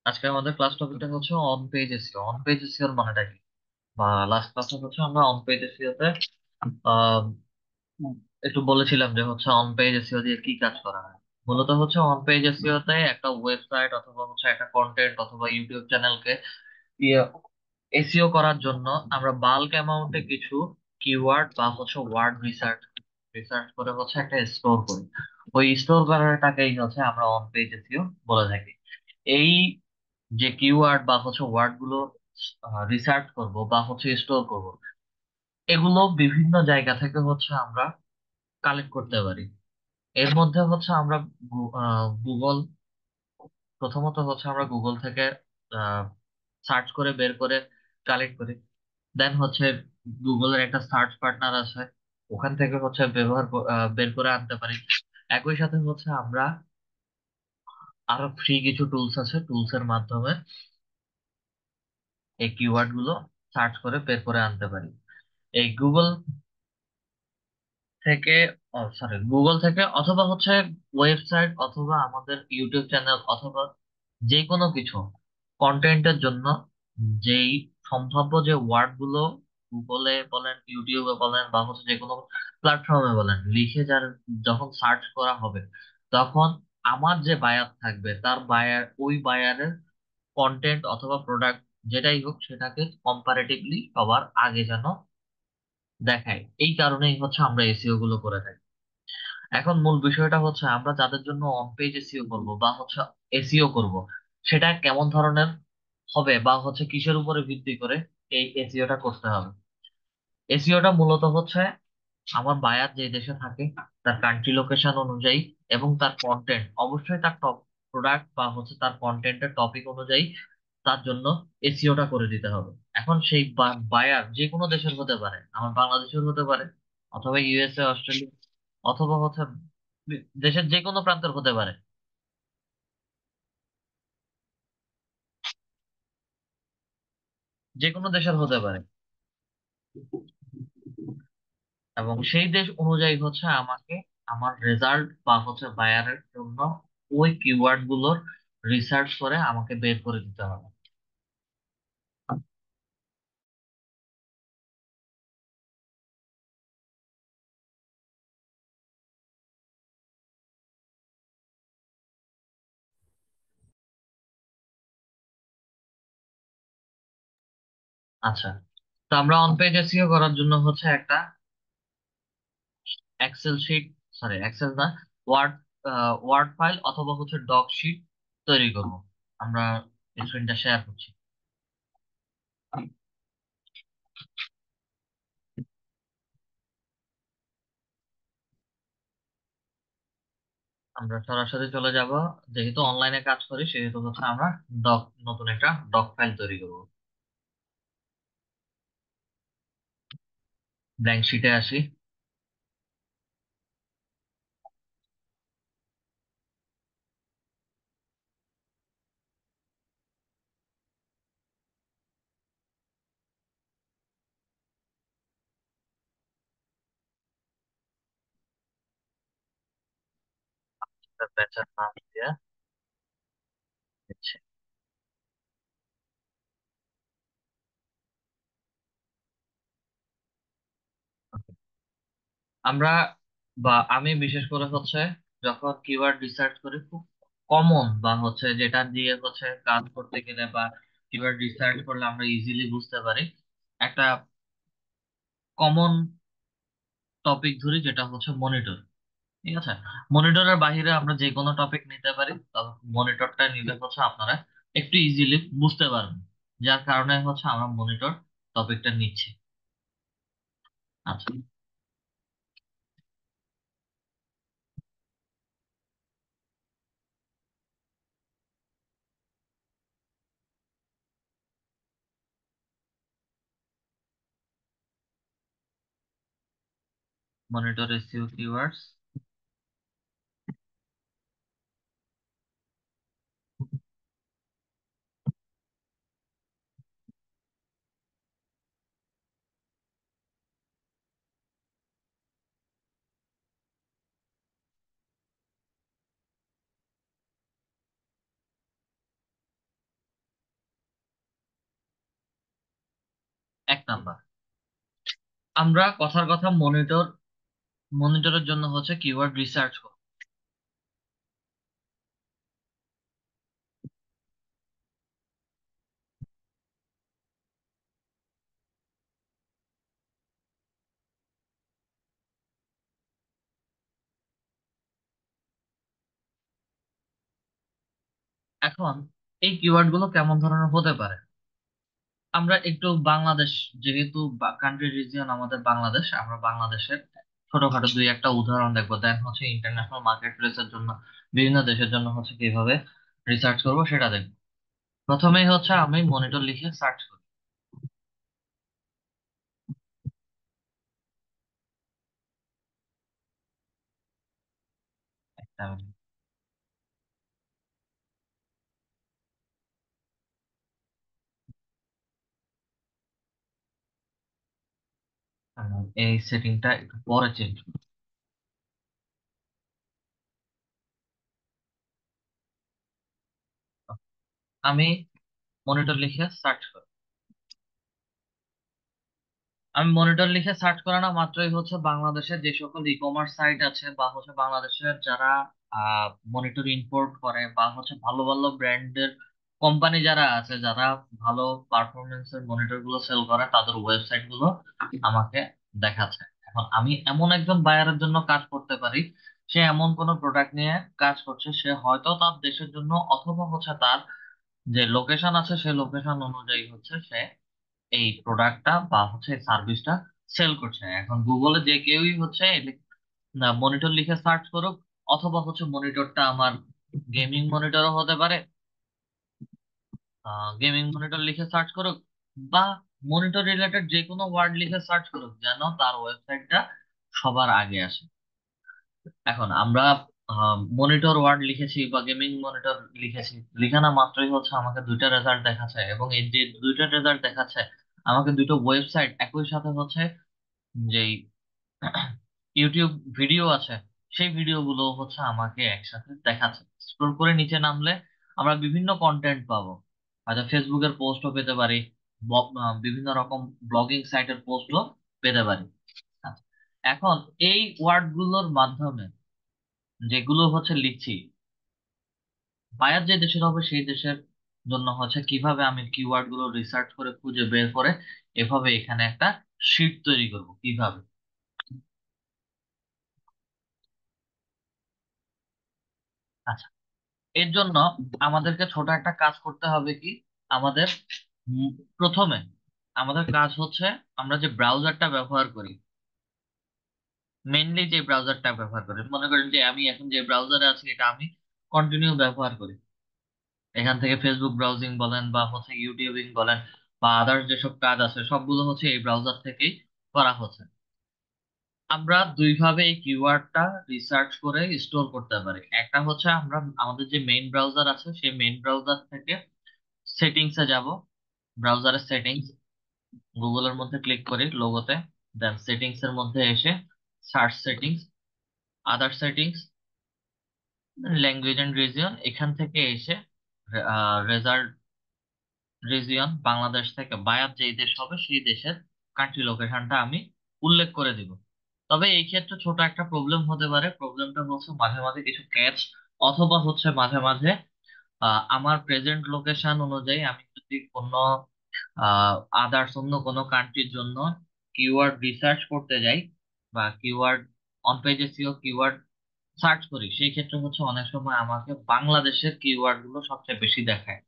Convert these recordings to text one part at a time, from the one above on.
আজকে আমাদের ক্লাস টপিকটা হচ্ছে on page SEO. On page SEO মানেটা কি? বা লাস্ট ক্লাসে হচ্ছে আমরা অন পেজ এসইও তে আহ, একটু বলেছিলাম যে হচ্ছে অন পেজ এসইও দিয়ে কি কাজ করা হয়। মূলত হচ্ছে অন পেজ এসইও তে একটা ওয়েবসাইট অথবা হচ্ছে একটা কন্টেন্ট অথবা ইউটিউব চ্যানেলকে এসইও করার জন্য আমরা বাল্ক অ্যামাউন্টে কিছু কিওয়ার্ড বা হচ্ছে ওয়ার্ড রিসার্চ রিসার্চ করে হচ্ছে একটা স্টোর করি। ওই স্টোর করাটাকেই হচ্ছে আমরা অন পেজ এসইও বলে থাকি। এই যে কিওয়ার্ড বা হচ্ছে ওয়ার্ড গুলো রিসার্চ করব বা হচ্ছে স্টোর করব, এগুলো বিভিন্ন জায়গা থেকে হচ্ছে আমরা কালেক্ট করতে পারি। এর মধ্যে হচ্ছে আমরা গুগল, প্রথমত হচ্ছে আমরা গুগল থেকে সার্চ করে বের করে কালেক্ট করি। দেন হচ্ছে গুগলের একটা সার্চ পার্টনার আছে, ওখান থেকে হচ্ছে বের করে আনতে পারি। একই সাথে হচ্ছে আমরা আরো ফ্রি কিছু টুলস আছে, টুলস এর মাধ্যমে এই কিওয়ার্ড গুলো সার্চ করে বের করে আনতে পারি। এই গুগল থেকে, গুগল থেকে অথবা হচ্ছে ওয়েবসাইট অথবা আমাদের ইউটিউব চ্যানেল অথবা যে কোনো কিছু কন্টেন্টের জন্য যেই সম্ভাব্য যে ওয়ার্ড গুলো গুগলে বলেন, ইউটিউবে বলেন বা হচ্ছে যে কোনো প্ল্যাটফর্মে বলেন, লিখে যার যখন সার্চ করা হবে, তখন আমার যে বায়ার থাকবে তার বায়ার, ওই বায়ারের কন্টেন্ট অথবা প্রোডাক্ট যেটাই হোক সেটাকে কম্পারেটিভলি সবার আগে যেন দেখায়। এই কারণেই হচ্ছে আমরা এসইও গুলো করে থাকি। এখন মূল বিষয়টা হচ্ছে আমরা যাদের জন্য অন পেজ এসইও করবো বা হচ্ছে এসইও করব, সেটা কেমন ধরনের হবে বা হচ্ছে কিসের উপরে ভিত্তি করে এই এসইওটা করতে হবে। এসইওটা মূলত হচ্ছে আমার বায়ার যে দেশে থাকে তার কান্ট্রি লোকেশন অনুযায়ী এবং তার কন্টেন্ট, অবশ্যই তার টপ প্রোডাক্ট বা হচ্ছে তার কন্টেন্টের টপিক অনুযায়ী তার জন্য এসইওটা করে দিতে হবে। এখন সেই বায়ার যে কোনো দেশের হতে পারে, আমার বাংলাদেশের হতে পারে অথবা ইউএসএ, অস্ট্রেলিয়া অথবা হচ্ছে দেশের যে কোনো প্রান্তের হতে পারে, যে কোনো দেশের হতে পারে। এবং সেই দেশ অনুযায়ী হচ্ছে আমাকে আমার রেজাল্ট বা হচ্ছে বায়ারের জন্য ওই কিওয়ার্ড গুলোর রিসার্চ করে আমাকে বের করে দিতে হবে। আচ্ছা, তো আমরা অন পেজ এসইও করার জন্য হচ্ছে একটা এক্সেল শিট, এক্সেল না, ওয়ার্ড ওয়ার্ড ফাইল অথবা হচ্ছে ডক শিট তৈরি করব। আমরা স্ক্রিনটা শেয়ার করছি। আমরা সরাসরি চলে যাব, যেহেতু অনলাইনে কাজ করি সেহেতু হচ্ছে আমরা ডক, নতুন একটা ডক ফাইল তৈরি করব। ব্ল্যাঙ্ক শিটে আসি। ব্যাচের নাম দিয়ে দিচ্ছি। আমরা বা আমি বিশেষ করে হচ্ছে যখন কিওয়ার্ড রিসার্চ করি, খুব কমন বা হচ্ছে যেটা দিয়ে হচ্ছে কাজ করতে গেলে বা কিওয়ার্ড রিসার্চ করলে আমরা ইজিলি বুঝতে পারি, একটা কমন টপিক ধরি যেটা হচ্ছে মনিটর। ঠিক আছে, মনিটরের বাইরে আমরা যে কোনো টপিক নিতে পারি, তবে মনিটরটা নিলে হচ্ছে আপনারা একটু ইজিলি বুঝতে পারবেন, যার কারণে হচ্ছে আমরা মনিটর টপিকটা নিচ্ছি। আচ্ছা, মনিটর এসইও কিওয়ার্ডস। এক নাম্বার, আমরা কথার কথা মনিটরের জন্য হচ্ছে কিওয়ার্ড রিসার্চ করব। এখন এই কিওয়ার্ড গুলো কেমন ধরনের হতে পারে? আমরা একটু বাংলাদেশ, যেহেতু কান্ট্রি রিজিয়ন আমাদের বাংলাদেশ, আমরা বাংলাদেশের ছোটখাটো দুই একটা উদাহরণ দেখবো, দেন হচ্ছে ইন্টারন্যাশনাল মার্কেট প্লেসের জন্য বিভিন্ন দেশের জন্য হচ্ছে কিভাবে রিসার্চ করব সেটা দেখবো। প্রথমেই হচ্ছে আমি মনিটর লিখে সার্চ করি। একটা minute। আমি এই সেটিংটা একটু পরে চেঞ্জ করব। আমি মনিটর লিখে সার্চ করি। আমি মনিটর লিখে সার্চ করানো মাত্রই হচ্ছে বাংলাদেশের যে সকল ই কমার্স সাইট আছে বা হচ্ছে বাংলাদেশের যারা মনিটর ইম্পোর্ট করে বা হচ্ছে ভালো ভালো ব্র্যান্ডের কোম্পানি যারা আছে, যারা ভালো পারফরমেন্সের মনিটর গুলো সেল করে, তাদের ওয়েবসাইট গুলো আমাকে দেখাচ্ছে। এখন আমি এমন একজন বায়ারের জন্য কাজ করতে পারি, সে এমন কোন প্রোডাক্ট নিয়ে কাজ করছে, সে হয়তো তার দেশের জন্য অথবা হচ্ছে তার যে লোকেশন আছে সেই লোকেশন অনুযায়ী হচ্ছে সে এই প্রোডাক্টটা বা হচ্ছে সার্ভিসটা সেল করছে। এখন গুগলে যে কেউই হচ্ছে মনিটর লিখে সার্চ করুক, অথবা হচ্ছে মনিটরটা আমার গেমিং মনিটরও হতে পারে, গেমিং মনিটর লিখে সার্চ করুক, বা মনিটর রিলেটেড যে কোনো ওয়ার্ড লিখে সার্চ করুক, যেন তার ওয়েবসাইটটা সবার আগে আসে। এখন আমরা মনিটর ওয়ার্ড লিখেছি বা গেমিং মনিটর লিখেছি, লিখানো মাত্রই হচ্ছে আমাকে দুইটা রেজাল্ট দেখাচ্ছে, এবং এই যে দুইটা রেজাল্ট দেখাচ্ছে আমাকে দুটো ওয়েবসাইট একই সাথে হচ্ছে যেই ইউটিউব ভিডিও আছে সেই ভিডিও গুলো হচ্ছে আমাকে একসাথে দেখাচ্ছে। স্ক্রল করে নিচে নামলে আমরা বিভিন্ন কন্টেন্ট পাবো, হয়তো ফেসবুকের পোস্টও পেতে পারি, বিভিন্ন রকম ব্লগিং সাইটের পোস্টও পেতে পারি। আচ্ছা, এখন এই ওয়ার্ড গুলোর মাধ্যমে যেগুলো হচ্ছে লিখছি, বায়ার যে দেশের হবে সেই দেশের জন্য হচ্ছে কিভাবে আমি কিওয়ার্ড গুলো রিসার্চ করে খুঁজে বের করে এভাবে এখানে একটা শিট তৈরি করব কিভাবে। আচ্ছা, এর জন্য আমাদেরকে ছোট একটা কাজ করতে হবে কি, আমাদের উম, প্রথমে আমাদের কাজ হচ্ছে আমরা যে ব্রাউজারটা ব্যবহার করি, মেইনলি যে ব্রাউজারটা ব্যবহার করি, মনে করেন যে আমি এখন যে ব্রাউজারে আছি এটা আমি কন্টিনিউ ব্যবহার করি, এখান থেকে ফেসবুক ব্রাউজিং বলেন বা হচ্ছে ইউটিউবিং বলেন বা আদার্স যেসব কাজ আছে সবগুলো হচ্ছে এই ব্রাউজার থেকেই করা হচ্ছে। আমরা দুই ভাবে এই কিওয়ার্ডটা রিসার্চ করে স্টোর করতে পারি। একটা হচ্ছে আমরা আমাদের যে মেইন ব্রাউজার আছে সেই মেইন ব্রাউজার থেকে সেটিংসে যাব, ব্রাউজারের সেটিংস, গুগলের মধ্যে ক্লিক করি লোগোতে, দেন সেটিংস এর মধ্যে এসে search settings, other settings, language and region, এখান থেকে এসে রেজাল্ট রিজিয়ন, বাংলাদেশ থেকে বায়ার যেই দেশ হবে সেই দেশের কান্ট্রি লোকেশনটা আমি উল্লেখ করে দিব। তবে এই ক্ষেত্রে ছোট একটা প্রবলেম হতে পারে, প্রবলেমটা হচ্ছে মাঝে মাঝে কিছু ক্যাচ, অথবা হচ্ছে মাঝে মাঝে আমার প্রেজেন্ট লোকেশন অনুযায়ী আমি যদি কোনো আদার্স অন্য কোনো কান্ট্রির জন্য কিওয়ার্ড রিসার্চ করতে যাই বা keyword on page SEO keyword search করি, সেই ক্ষেত্রে হচ্ছে অনেক সময় আমাকে বাংলাদেশের কিওয়ার্ড গুলো সবচেয়ে বেশি দেখায়।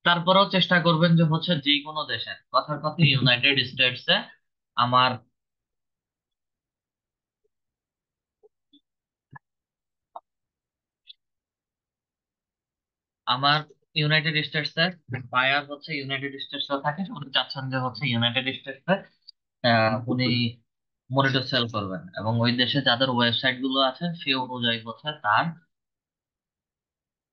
তারপরেও চেষ্টা করবেন যে হচ্ছে যে কোনো দেশের, কথার কথা ইউনাইটেড স্টেটসে আমার আমার ইউনাইটেড স্টেটসে বায়ার হচ্ছে ইউনাইটেড স্টেটসে থাকে, উনি চাচ্ছেন যে হচ্ছে ইউনাইটেড স্টেটসে উনি মনিটর সেল করবেন, এবং ওই দেশে যাদের ওয়েবসাইট গুলো আছে সেই অনুযায়ী হচ্ছে তার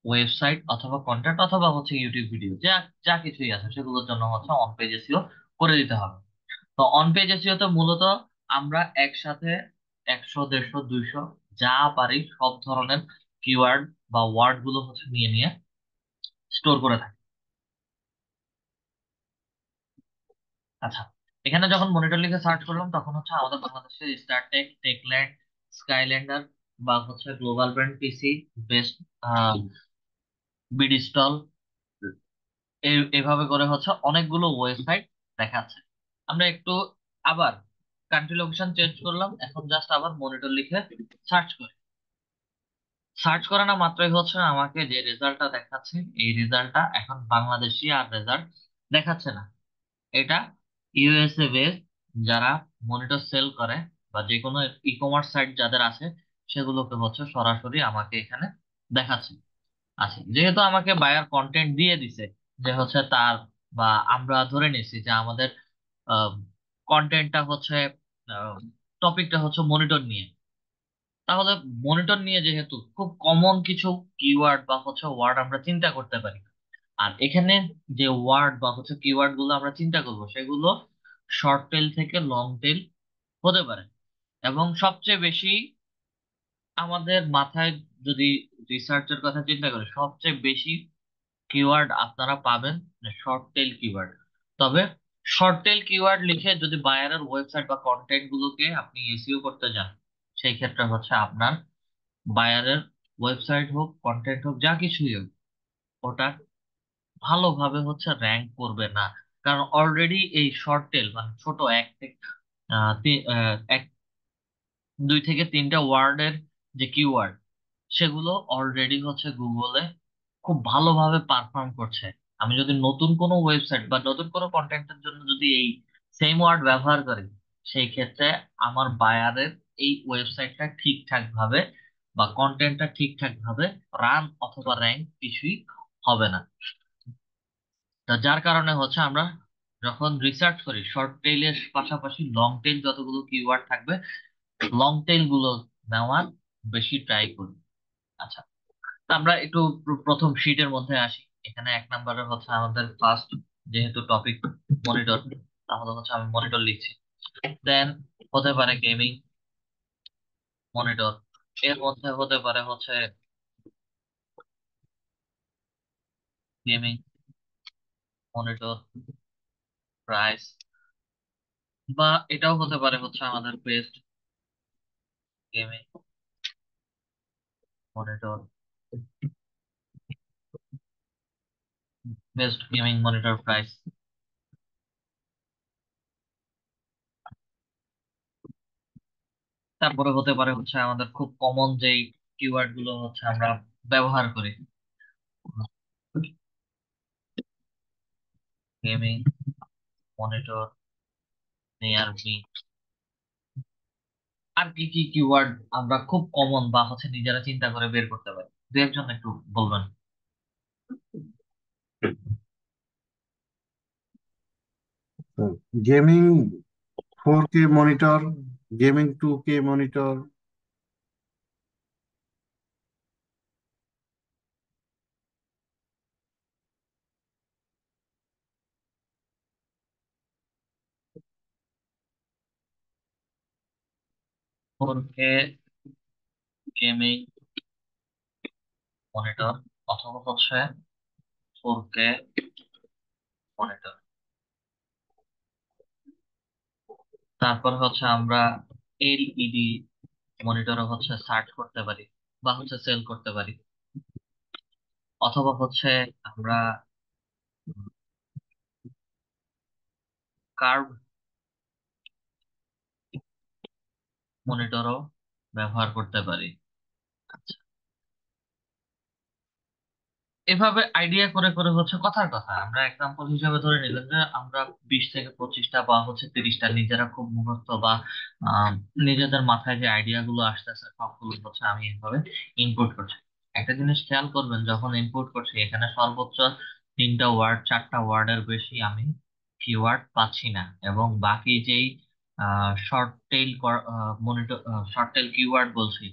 ওয়েবসাইট অথবা কন্টেন্ট অথবা হচ্ছে ইউটিউব ভিডিও যা যা কিছুই আছে সেগুলোর জন্য হচ্ছে অন পেজ এসইও করে দিতে হবে। তো অন পেজ এসইও তে মূলত আমরা একসাথে 100 150 200 যা পারি সব ধরনের কিওয়ার্ড বা ওয়ার্ড গুলো হচ্ছে নিয়ে নিয়ে স্টোর করে থাকি। আচ্ছা, এখানে যখন মনিটর লিখে সার্চ করলাম তখন হচ্ছে আমাদের বাংলাদেশের স্টারটেক, টেকল্যান্ড, স্কাইল্যান্ডার বা হচ্ছে গ্লোবাল ব্র্যান্ড পিসি, বেস্ট, বিডিস্টল, এভাবে করে হচ্ছে অনেকগুলো ওয়েবসাইট দেখাচ্ছে। আমরা একটু আবার কান্ট্রি লোকেশন চেঞ্জ করলাম, এখন জাস্ট আবার মনিটর লিখে সার্চ করি। সার্চ করানো মাত্রই হচ্ছে আমাকে যে রেজাল্টটা দেখাচ্ছে, এই রেজাল্টটা এখন বাংলাদেশি আর রেজাল্ট দেখাচ্ছে না। এটা ইউএসএ বেস যারা মনিটর সেল করে বা যে কোনো ই কমার্স সাইট যাদের আছে সেগুলোকে হচ্ছে সরাসরি আমাকে এখানে দেখাচ্ছে। আচ্ছা, যেহেতু আমাকে বায়ার কন্টেন্ট দিয়ে দিছে যে হচ্ছে তার, বা আমরা ধরে নিছি যে আমাদের কন্টেন্টটা হচ্ছে, টপিকটা হচ্ছে মনিটর নিয়ে, তাহলে মনিটর নিয়ে যেহেতু খুব কমন কিছু কিওয়ার্ড বা হচ্ছে ওয়ার্ড আমরা চিন্তা করতে পারি। আর এখানে যে ওয়ার্ড বা হচ্ছে কিওয়ার্ড গুলো আমরা চিন্তা করবো সেগুলো শর্ট টেল থেকে লং টেল হতে পারে। এবং সবচেয়ে বেশি আমাদের মাথায় যদি রিসার্চের কথা চিন্তা করি, সবচেয়ে বেশি কিওয়ার্ড আপনারা পাবেন শর্ট টেল কিওয়ার্ড। তবে শর্ট টেল কিওয়ার্ড লিখে যদি বায়ারের ওয়েবসাইট বা কন্টেন্ট গুলোকে আপনি এসইও করতে যান, সেই ক্ষেত্রে হচ্ছে আপনার বায়ারের ওয়েবসাইট হোক, কন্টেন্ট হোক, যা কিছুই হোক, ওটা ভালোভাবে হচ্ছে র্যাঙ্ক করবে না। কারণ অলরেডি এই শর্ট টেল মানে ছোট এক থেকে এক, দুই থেকে তিনটা ওয়ার্ডের যে কিওয়ার্ড, সেগুলো অলরেডি হচ্ছে গুগলে খুব ভালোভাবে পারফর্ম করছে। আমি যদি নতুন কোনো ওয়েবসাইট বা নতুন কোনো কন্টেন্টের জন্য যদি এই সেম ওয়ার্ড ব্যবহার করি, সেই ক্ষেত্রে আমার বায়ারের এই ওয়েবসাইটটা ঠিকঠাক ভাবে বা কন্টেন্টটা ঠিকঠাক ভাবে রান অথবা র্যাঙ্ক কিছুই হবে না। তা যার কারণে হচ্ছে আমরা যখন রিসার্চ করি শর্ট টেইলের পাশাপাশি লং টেইল যতগুলো কিওয়ার্ড থাকবে, লং টেইল গুলো নেওয়ার বেশি ট্রাই করি। আচ্ছা, তা আমরা একটু প্রথম শিটের মধ্যে আসি। এখানে এক নম্বরে হচ্ছে আমাদের ফার্স্ট, যেহেতু টপিক মনিটর, তাহলে হচ্ছে আমি মনিটর লিখছি। দেন হতে পারে গেমিং মনিটর, এর মধ্যে হতে পারে হচ্ছে গেমিং মনিটর প্রাইস, বা এটাও হতে পারে হচ্ছে আমাদের best gaming monitor, best gaming monitor price. তারপরে হতে পারে হচ্ছে আমাদের খুব কমন যেই কিওয়ার্ড গুলো হচ্ছে আমরা ব্যবহার করি, গেমিং মনিটর নিয়ার মি। আর কি কি কিওয়ার্ড আমরা খুব কমন বা হচ্ছে নিজেরা চিন্তা করে বের করতে পারি, দু একজন একটু বলবেন। Gaming 4K monitor, gaming 2K monitor. 4K gaming monitor অথবা হচ্ছে 4K মনিটর। তারপর হচ্ছে আমরা এলইডি মনিটরও হচ্ছে সার্চ করতে পারি বা হচ্ছে সেল করতে পারি। অথবা হচ্ছে আমরা কার্ভ মনিটরও ব্যবহার করতে পারি। আচ্ছা, এভাবে আইডিয়া করে করে হচ্ছে কথার কথা আমরা এক্সাম্পল হিসেবে ধরে নিলাম যে আমরা 20 থেকে 25টা বা হচ্ছে 30টা নিজেরা খুব মুখস্থ বা আহ, নিজেদের মাথায় যে আইডিয়া গুলো আসতেছে সবগুলো হচ্ছে আমি এভাবে ইনপুট করছি। একটা জিনিস খেয়াল করবেন, যখন ইনপুট করছি এখানে সর্বোচ্চ 3টা ওয়ার্ড 4টা ওয়ার্ডের বেশি আমি কিওয়ার্ড পাচ্ছি না। এবং বাকি যেই short tail monitor, short tail keyword বলছি,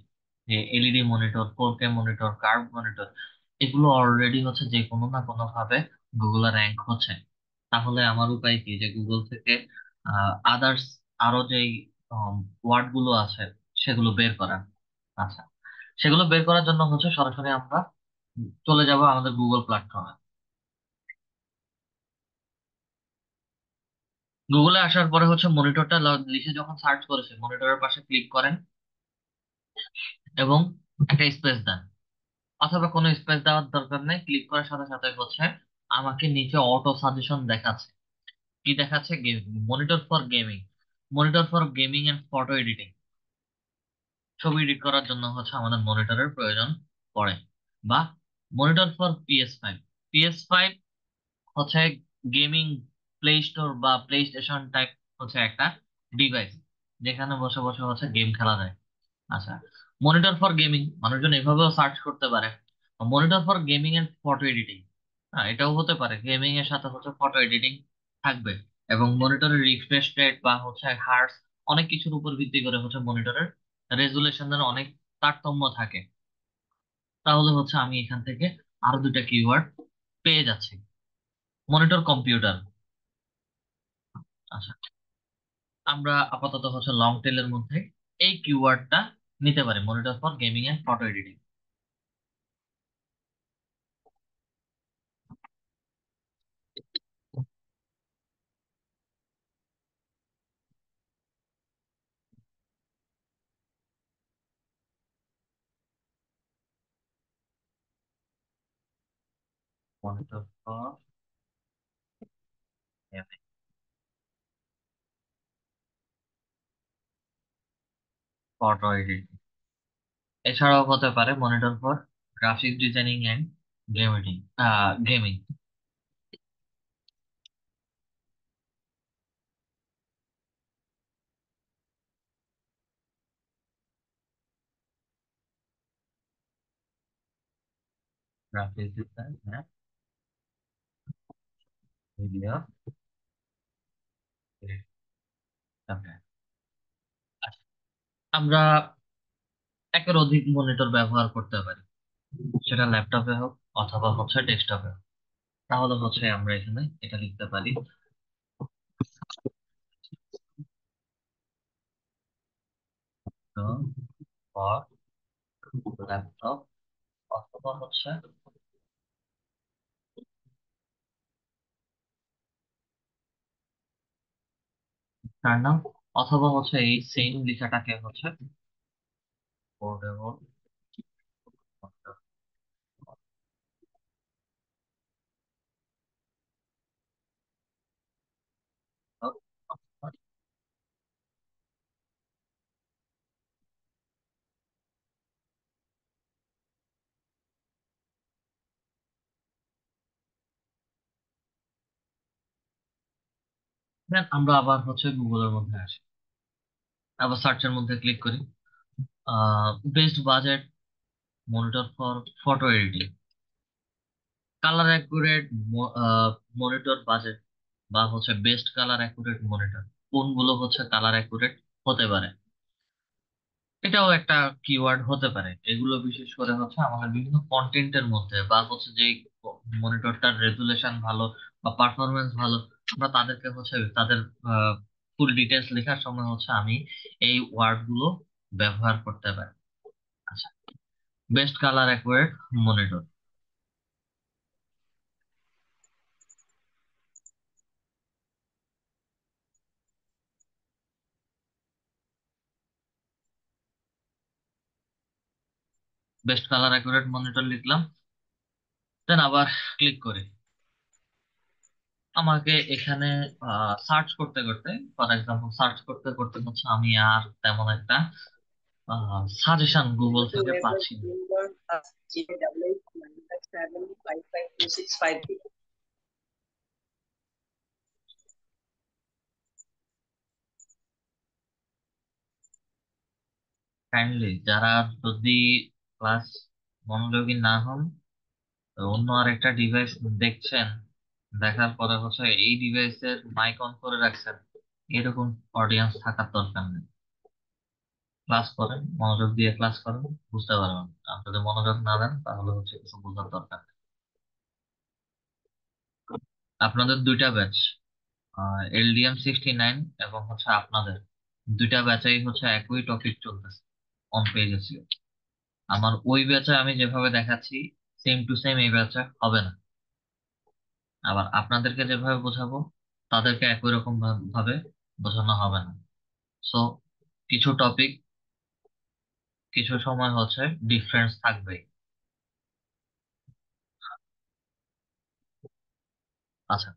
যে LED monitor, 4K monitor, curve monitor, এগুলো অলরেডি হচ্ছে যে কোনো না কোনো ভাবে গুগলে র্যাঙ্ক হচ্ছে। তাহলে আমার উপায় কি, যে গুগল থেকে আদার্স আরো যেই ওয়ার্ড গুলো আছে সেগুলো বের করা। আচ্ছা, সেগুলো বের করার জন্য হচ্ছে সরাসরি আমরা চলে যাব আমাদের গুগল প্ল্যাটফর্মে। গুগলে আসার পরে হচ্ছে মনিটরটা লিখে যখন সার্চ করেছে মনিটরের পাশে ক্লিক করেন এবং একটা স্পেস দেন, অথবা কোনো স্পেস দেওয়ার দরকার নেই, ক্লিক করার সাথে সাথে হচ্ছে আমাকে নিচে অটো সাজেশন দেখাচ্ছে। কি দেখাচ্ছে? Monitor for gaming, monitor for gaming and photo editing. ছবি এডিট করার জন্য হচ্ছে আমাদের মনিটরের প্রয়োজন পড়ে। বা মনিটর ফর PS5, PS5 হচ্ছে গেমিং প্লে স্টোর বা প্লে স্টেশন টাইপ হচ্ছে একটা ডিভাইস, যেখানে বসে বসে হচ্ছে গেম খেলা যায়। আচ্ছা, মনিটর ফর গেমিং মানুষজন এভাবেও সার্চ করতে পারে, monitor for gaming and photo editing. হ্যাঁ, এটাও হতে পারে গেমিং এর সাথে হচ্ছে ফটো এডিটিং থাকবে। এবং মনিটরের রিফ্রেশ রেট বা হচ্ছে হার্টস, অনেক কিছুর উপর ভিত্তি করে হচ্ছে মনিটরের রেজুলেশনের অনেক তারতম্য থাকে। তাহলে হচ্ছে আমি এখান থেকে আরো দুইটা কিওয়ার্ড পেয়ে যাচ্ছি। Monitor computer. আচ্ছা, আমরা আপাতত হচ্ছে লং টেলের মধ্যে এই কিওয়ার্ডটা নিতে পারি, monitor for gaming and photo editing. Monitor for gaming, photo editing. এছাড়াও হতে পারে monitor for graphic designing and gaming. Gaming. Graphic design, হ্যাঁ, ভিডিও। আমরা একের অধিক মনিটর ব্যবহার করতে পারি, সেটা ল্যাপটপে হোক অথবা হচ্ছে ডেস্কটপে হোক। তাহলে হচ্ছে আমরা এখানে এটা লিখতে পারি, ফর ল্যাপটপ অথবা হচ্ছে টার্নাল, অথবা হচ্ছে এই সেম লেখাটাকে হচ্ছে পোর্টেবল। দেন আমরা আবার হচ্ছে গুগলের মধ্যে আসি, আবার সার্চের মধ্যে ক্লিক করি। Best budget monitor for photo editing, colour accurate monitor budget, বা হচ্ছে বেস্ট কালার অ্যাকুরেট মনিটর, কোনগুলো হচ্ছে কালার অ্যাকুরেট হতে পারে। এটাও একটা কিওয়ার্ড হতে পারে। এগুলো বিশেষ করে হচ্ছে আমাদের বিভিন্ন কন্টেন্টের মধ্যে, বা হচ্ছে যে মনিটরটার রেজুলেশন ভালো বা পারফরমেন্স ভালো, আমরা তাদেরকে হচ্ছে তাদের ফুল ডিটেলস লেখার সময় হচ্ছে আমি এই ওয়ার্ড গুলো ব্যবহার করতে পারি। আচ্ছা, best colour accurate monitor. Best colour accurate monitor লিখলাম, দেন আবার ক্লিক করি। আমাকে এখানে সার্চ করতে করতে, ফর এক্সাম্পল সার্চ করতে করতে হচ্ছে আমি আর তেমন একটা সাজেশন গুগল To থেকে web পাচ্ছি না। Bloomberg GAW 957552650. কাইন্ডলি যারা যদি ক্লাস মনোযোগী না হন, তো অন্য আরেকটা ডিভাইস দেখছেন, দেখার পরে হচ্ছে এই ডিভাইসের মাইক অন করে রাখছেন, এরকম অডিয়েন্স থাকার দরকার নেই। ক্লাস করেন, মনোযোগ দিয়ে ক্লাস করেন, বুঝতে পারবেন। আপনি যদি মনোযোগ না দেন তাহলে হচ্ছে কিছু বোঝার দরকার নেই। আপনাদের দুইটা ব্যাচ, LDM69 এবং হচ্ছে আপনাদের দুইটা ব্যাচেই হচ্ছে একই টপিক চলতেছে অন পেজে ছিল। আমার ওই ব্যাচে আমি যেভাবে দেখাচ্ছি সেম টু সেম এই ব্যাচে হবে না। আবার আপনাদেরকে যেভাবে বোঝাবো তাদেরকে একই রকম ভাবে বোঝানো হবে না। সো কিছু টপিক কিছু সময় হচ্ছে ডিফারেন্স থাকবেই। আচ্ছা,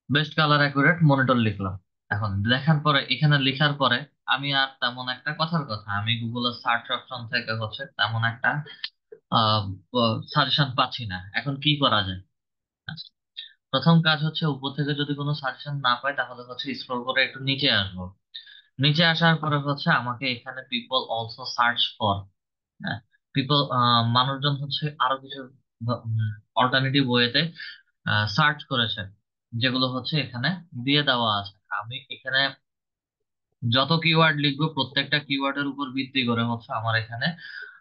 বেস্ট কালার অ্যাকুরেট মনিটর লিখলাম। এখন লেখার পরে, এখানে লেখার পরে আমি আর তেমন একটা, কথার কথা, আমি গুগলের সার্চ অপশন থেকে হচ্ছে তেমন একটা সাজেশন পাচ্ছি না। এখন কি করা যায়? আচ্ছা, প্রথম কাজ হচ্ছে উপর থেকে যদি কোনো সাজেশন না পাই তাহলে হচ্ছে স্ক্রল করে একটু নিচে আসবো। নিচে আসার পরে হচ্ছে আমাকে এখানে people also search for, people, মানুষজন হচ্ছে আরো কিছু অল্টারনেটিভ ওয়েতে সার্চ করেছে, যেগুলো হচ্ছে এখানে দিয়ে দেওয়া আছে। আমি এখানে যত কিওয়ার্ড লিখবো প্রত্যেকটা কিওয়ার্ডের উপর ভিত্তি করে হচ্ছে আমার এখানে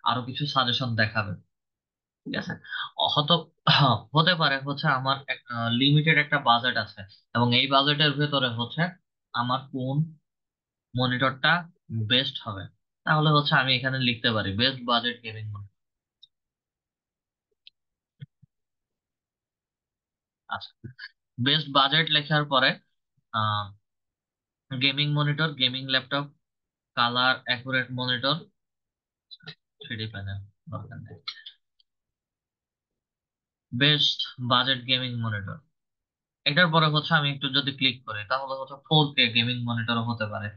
আরো কিছু সাজেশন দেখাবে। ঠিক আছে? হয়তো হতে পারে হচ্ছে আমার লিমিটেড একটা বাজেট আছে, এবং এই বাজেটের ভেতরে হচ্ছে আমার কোন মনিটরটা বেস্ট হবে, তাহলে হচ্ছে আমি এখানে লিখতে পারি বেস্ট বাজেট গেমিং মনিটর। আচ্ছা, বেস্ট বাজেট লেখার পরে gaming monitor, gaming laptop, colour accurate monitor, 3D panel দরকার নেই, বেস্ট বাজেট গেমিং মনিটর। এটার পরে হচ্ছে আমি একটু যদি ক্লিক করি তাহলে হচ্ছে 4K গেমিং মনিটরও হতে পারে,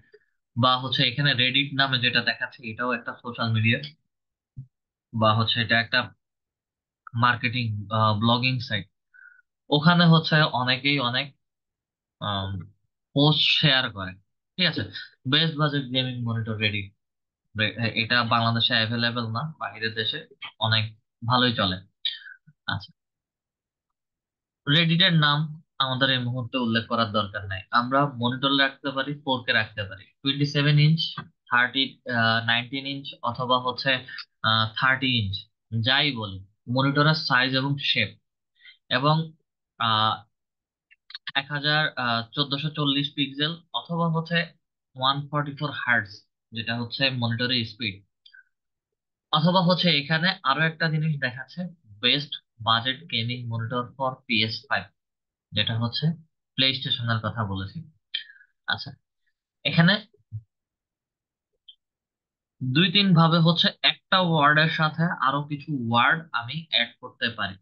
বা হচ্ছে এখানে রেডিট নামে যেটা দেখাচ্ছে এটাও একটা সোশ্যাল মিডিয়া, বা হচ্ছে এটা একটা মার্কেটিং ব্লগিং সাইট। ওখানে হচ্ছে অনেকেই অনেক পোস্ট শেয়ার করে। ঠিক আছে, best budget gaming monitor Reddit, এটা বাংলাদেশে অ্যাভেলেবেল না, বাইরের দেশে অনেক ভালোই চলে। আচ্ছা, রেডিটের নাম আমাদের এই মুহূর্তে উল্লেখ করার দরকার নাই, আমরা মনিটর রাখতে পারি 4K, রাখতে পারি 27 ইঞ্চ, 19 ইঞ্চ, অথবা হচ্ছে 30 ইঞ্চ, যাই বলি, মনিটরের সাইজ এবং শেপ, এবং 1440 পিক্সেল, অথবা হচ্ছে 144 হার্টজ, যেটা হচ্ছে মনিটরের স্পিড, অথবা হচ্ছে এখানে আরো একটা জিনিস দেখাচ্ছে, best budget gaming monitor for PS5, যেটা হচ্ছে প্লে স্টেশনের কথা বলেছি। আচ্ছা, এখানে দুই তিন ভাবে হচ্ছে একটা ওয়ার্ডের সাথে আরো কিছু ওয়ার্ড আমি অ্যাড করতে পারি।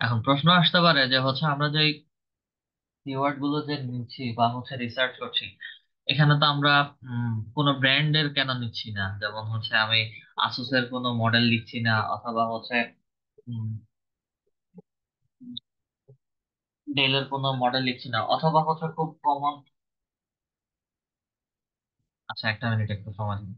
এখন প্রশ্ন আসতে পারে যে হচ্ছে আমরা যে কিওয়ার্ড গুলো যে নিচ্ছি বা হচ্ছে রিসার্চ করছি, এখানে তো আমরা কোনো ব্র্যান্ডের কেন নিচ্ছি না? যেমন হচ্ছে আমি আসুসের কোনো মডেল লিখছি না, অথবা হচ্ছে ডেলের কোনো মডেল লিখছি না, অথবা হচ্ছে খুব কমন। আচ্ছা, একটা মিনিট একটু সময় দিন।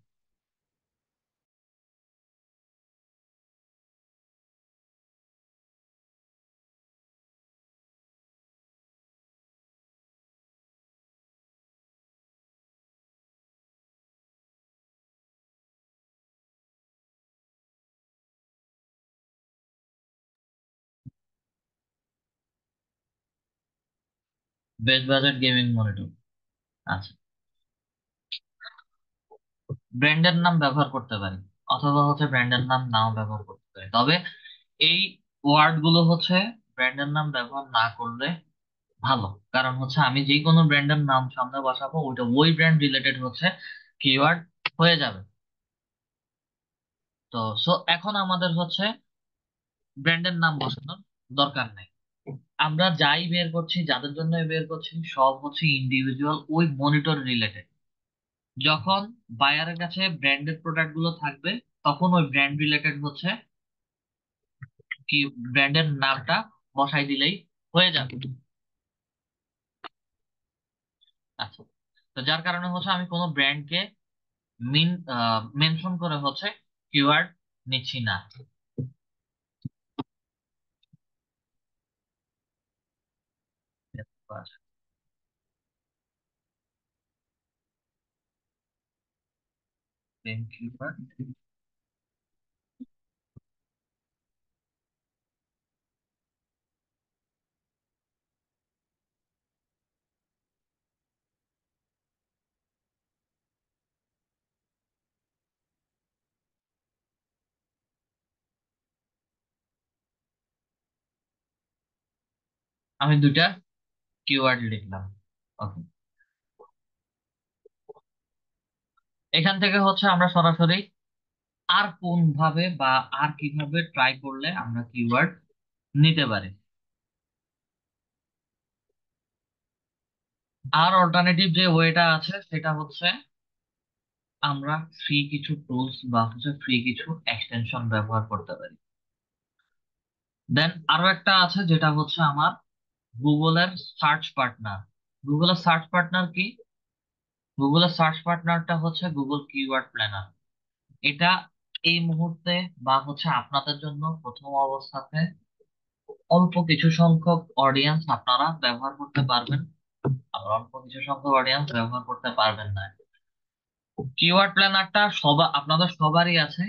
Best budget gaming monitor. আচ্ছা, ব্র্যান্ডের নাম ব্যবহার করতে পারি, অথবা হচ্ছে ব্র্যান্ডের নাম নাও ব্যবহার করতে পারি, তবে এই ওয়ার্ড গুলো হচ্ছে ব্র্যান্ডের নাম ব্যবহার না করলে ভালো। কারণ হচ্ছে আমি যে কোনো ব্র্যান্ডের নাম সামনে বসাবো ওইটা ওই ব্র্যান্ড রিলেটেড হচ্ছে কিওয়ার্ড হয়ে যাবে। তো সো এখন আমাদের হচ্ছে ব্র্যান্ডের নাম বসানোর দরকার নেই। আমরা যাই বের করছি, যাদের জন্য বের করছি, সব হচ্ছে ইন্ডিভিজুয়াল ওই মনিটর রিলেটেড। যখন বায়ারের কাছে ব্র্যান্ডেড প্রোডাক্ট গুলো থাকবে, তখন ওই ব্র্যান্ড রিলেটেড হচ্ছে কি ব্র্যান্ডের নামটা বসাই দিলেই হয়ে যাবে। আচ্ছা, তো যার কারণে হচ্ছে আমি কোনো ব্র্যান্ডকে মিন মেনশন করে হচ্ছে কিওয়ার্ড নিচ্ছি না। keyword। আমি দুইটা কিওয়ার্ড লিখলাম। ওকে, এখান থেকে হচ্ছে আমরা সরাসরি আর কোন ভাবে বা আর কিভাবে ট্রাই করলে আমরা কিওয়ার্ড নিতে পারি। আর অল্টারনেটিভ যে ওয়েটা আছে সেটা হচ্ছে আমরা ফ্রি কিছু টুলস বা হচ্ছে ফ্রি কিছু এক্সটেনশন ব্যবহার করতে পারি। দেন আরো একটা আছে যেটা হচ্ছে আমার গুগলের সার্চ পার্টনার। গুগলের সার্চ পার্টনার কি? গুগলের সার্চ পার্টনারটা হচ্ছে গুগল কিওয়ার্ড প্ল্যানার। এটা এই মুহূর্তে বা হচ্ছে আপনাদের জন্য প্রথম অবস্থাতে অল্প কিছু সংখ্যক অডিয়েন্স আপনারা ব্যবহার করতে পারবেন, আবার অল্প কিছু সংখ্যক অডিয়েন্স ব্যবহার করতে পারবেন না। কিওয়ার্ড প্ল্যানারটা আপনাদের সবারই আছে,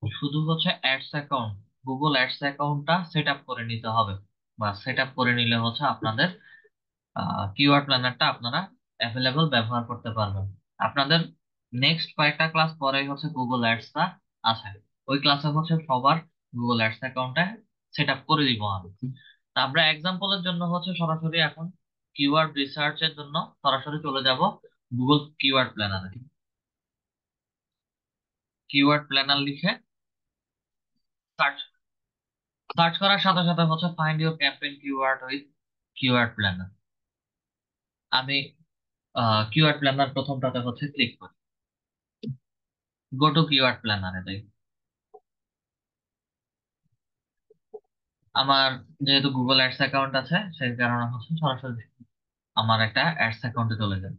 শুধু হচ্ছে অ্যাডস অ্যাকাউন্ট, গুগল অ্যাডস অ্যাকাউন্টটা সেট আপ করে নিতে হবে, বা সেট আপ করে নিলে হচ্ছে আপনাদের কিওয়ার্ড প্ল্যানারটা আপনারা অ্যাভেলেবল ব্যবহার করতে পারবেন। আপনাদের নেক্সট কয়েকটা ক্লাস পরেই হচ্ছে গুগল অ্যাডসটা আছে, ওই ক্লাসে হচ্ছে সবার গুগল অ্যাডস অ্যাকাউন্টটা সেট আপ করে দিব আমি। তা আমরা এক্সাম্পলের জন্য হচ্ছে সরাসরি এখন কিওয়ার্ড রিসার্চের জন্য সরাসরি চলে যাব গুগল কিওয়ার্ড প্ল্যানারে। কিওয়ার্ড প্ল্যানার লিখে সার্চ সার্চ করার সাথে সাথে হচ্ছে find your campaign keyword with keyword planner. আমি কিওয়ার্ড প্ল্যানার প্রথমটাতে হচ্ছে ক্লিক করি, গো টু কিওয়ার্ড প্ল্যানারে যাই। আমার যেহেতু গুগল অ্যাডস অ্যাকাউন্ট আছে সেই কারণে হচ্ছে সরাসরি আমার একটা অ্যাডস অ্যাকাউন্টে চলে যাবে।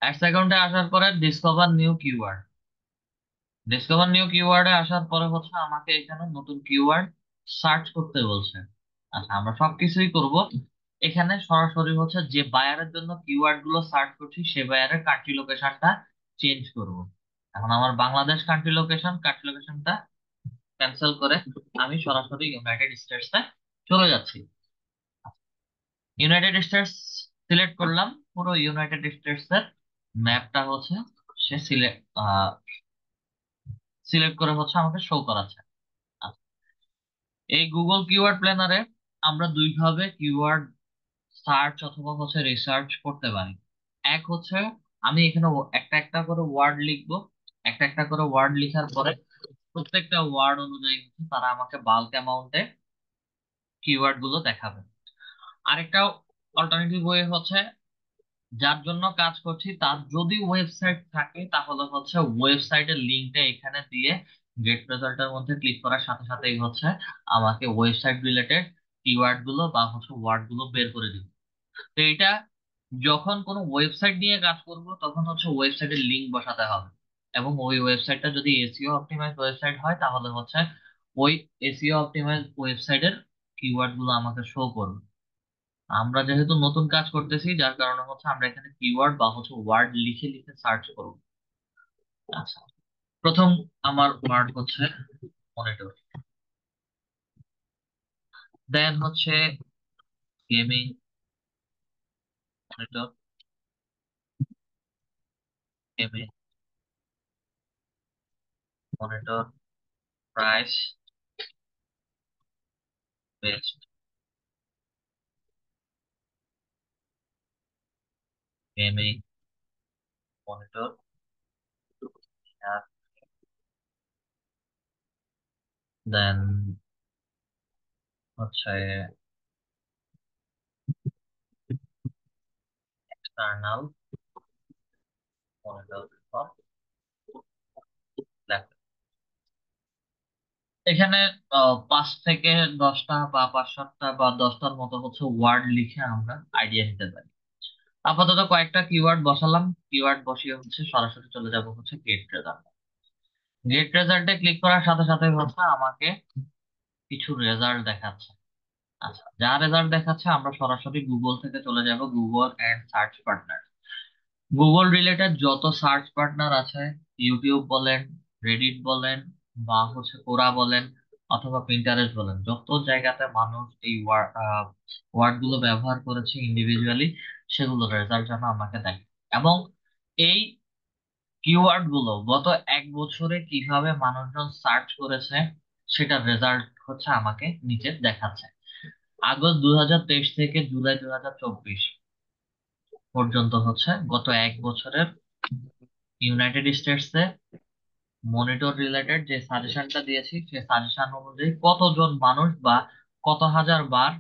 অ্যাডস অ্যাকাউন্টে আসার পরে discover new keyword, discover new কিওয়ার্ডে আসার পরে হচ্ছে আমাকে এখানে নতুন কিওয়ার্ড সার্চ করতে বলছে। আচ্ছা, আমরা সবকিছুই করব। এখানে সরাসরি হচ্ছে যে বায়ারের জন্য কিওয়ার্ড গুলো সার্চ করছি সে বায়ারের কান্ট্রি লোকেশনটা চেঞ্জ করব। এখন আমার বাংলাদেশ কান্ট্রি লোকেশনটা ক্যান্সেল করে আমি সরাসরি ইউনাইটেড স্টেটসে চলে যাচ্ছি। ইউনাইটেড স্টেটস সিলেক্ট করলাম, পুরো ইউনাইটেড স্টেটস এর ম্যাপটা হচ্ছে সে সিলেক্ট করে হচ্ছে আমাকে শো করাচ্ছে। আচ্ছা, এই গুগল কিওয়ার্ড প্ল্যানারে আমরা দুইভাবে কিওয়ার্ড সার্চ অথবা হচ্ছে রিসার্চ করতে পারি। এক হচ্ছে আমি এখানে একটা একটা করে ওয়ার্ড লিখবো, একটা একটা করে ওয়ার্ড লিখার পরে প্রত্যেকটা ওয়ার্ড অনুযায়ী হচ্ছে তারা আমাকে বাল্ক অ্যামাউন্টে কিওয়ার্ড গুলো দেখাবে। আরেকটা অল্টারনেটিভ ওয়ে হচ্ছে যার জন্য কাজ করছি তার যদি ওয়েবসাইট থাকে তাহলে হচ্ছে ওয়েবসাইটের লিঙ্কটা এখানে দিয়ে গেট রেজাল্টের মধ্যে ক্লিক করার সাথে সাথেই হচ্ছে আমাকে ওয়েবসাইট রিলেটেড কিওয়ার্ড গুলো বা হচ্ছে ওয়ার্ড গুলো বের করে দিবে। তো এটা যখন কোনো ওয়েবসাইট নিয়ে কাজ করব তখন হচ্ছে ওয়েবসাইটের লিংক বসাতে হবে, এবং ওই ওয়েবসাইটটা যদি এসইও অপটিমাইজ ওয়েবসাইট হয় তাহলে হচ্ছে ওই এসইও অপটিমাইজ ওয়েবসাইটের কিওয়ার্ড গুলো আমাকে শো করবে। আমরা যেহেতু নতুন কাজ করতেছি যার কারণে হচ্ছে আমরা এখানে কিওয়ার্ড বা হচ্ছে ওয়ার্ড লিখে লিখে সার্চ করব। আচ্ছা, প্রথম আমার ওয়ার্ড হচ্ছে মনিটর, দেন হচ্ছে gaming monitor, gaming monitor, price, best, gaming monitor, then হচ্ছে এক্সটার্নাল মনিটর ফর ল্যাপটপ। এখানে 5 থেকে 10টা বা 5-7টা বা 10টার মতো হচ্ছে ওয়ার্ড লিখে আমরা আইডিয়া নিতে পারি। আপাতত কয়েকটা কিওয়ার্ড বসালাম, কিওয়ার্ড বসিয়ে হচ্ছে সরাসরি চলে যাব হচ্ছে গেট রেজাল্ট। গেট রেজাল্টে ক্লিক করার সাথে সাথে হচ্ছে আমাকে কিছু রেজাল্ট দেখাচ্ছে। আচ্ছা, যা রেজাল্ট দেখাচ্ছে আমরা সরাসরি গুগল থেকে চলে যাব Google and search partner. Google related যত সার্চ পার্টনার আছে, ইউটিউব বলেন, রেডিট বলেন, বা হচ্ছে কোরা বলেন, অথবা পিন্টারেস্ট বলেন, যত জায়গাতে মানুষ এই ওয়ার্ড গুলো ব্যবহার করেছে ইন্ডিভিজুয়ালি সেগুলো রেজাল্ট যেন আমাকে দেয়। এবং এই কিওয়ার্ড গুলো গত এক বছরে কিভাবে মানুষজন সার্চ করেছে সেটার রেজাল্ট হচ্ছে আমাকে নিচে দেখাচ্ছে। আগস্ট 2023 থেকে জুলাই 2024 পর্যন্ত হচ্ছে গত এক বছরের ইউনাইটেড স্টেটসে মনিটর রিলেটেড যে সাজেশনটা দিয়েছি সেই সাজেশন অনুযায়ী কতজন মানুষ বা কত হাজার বার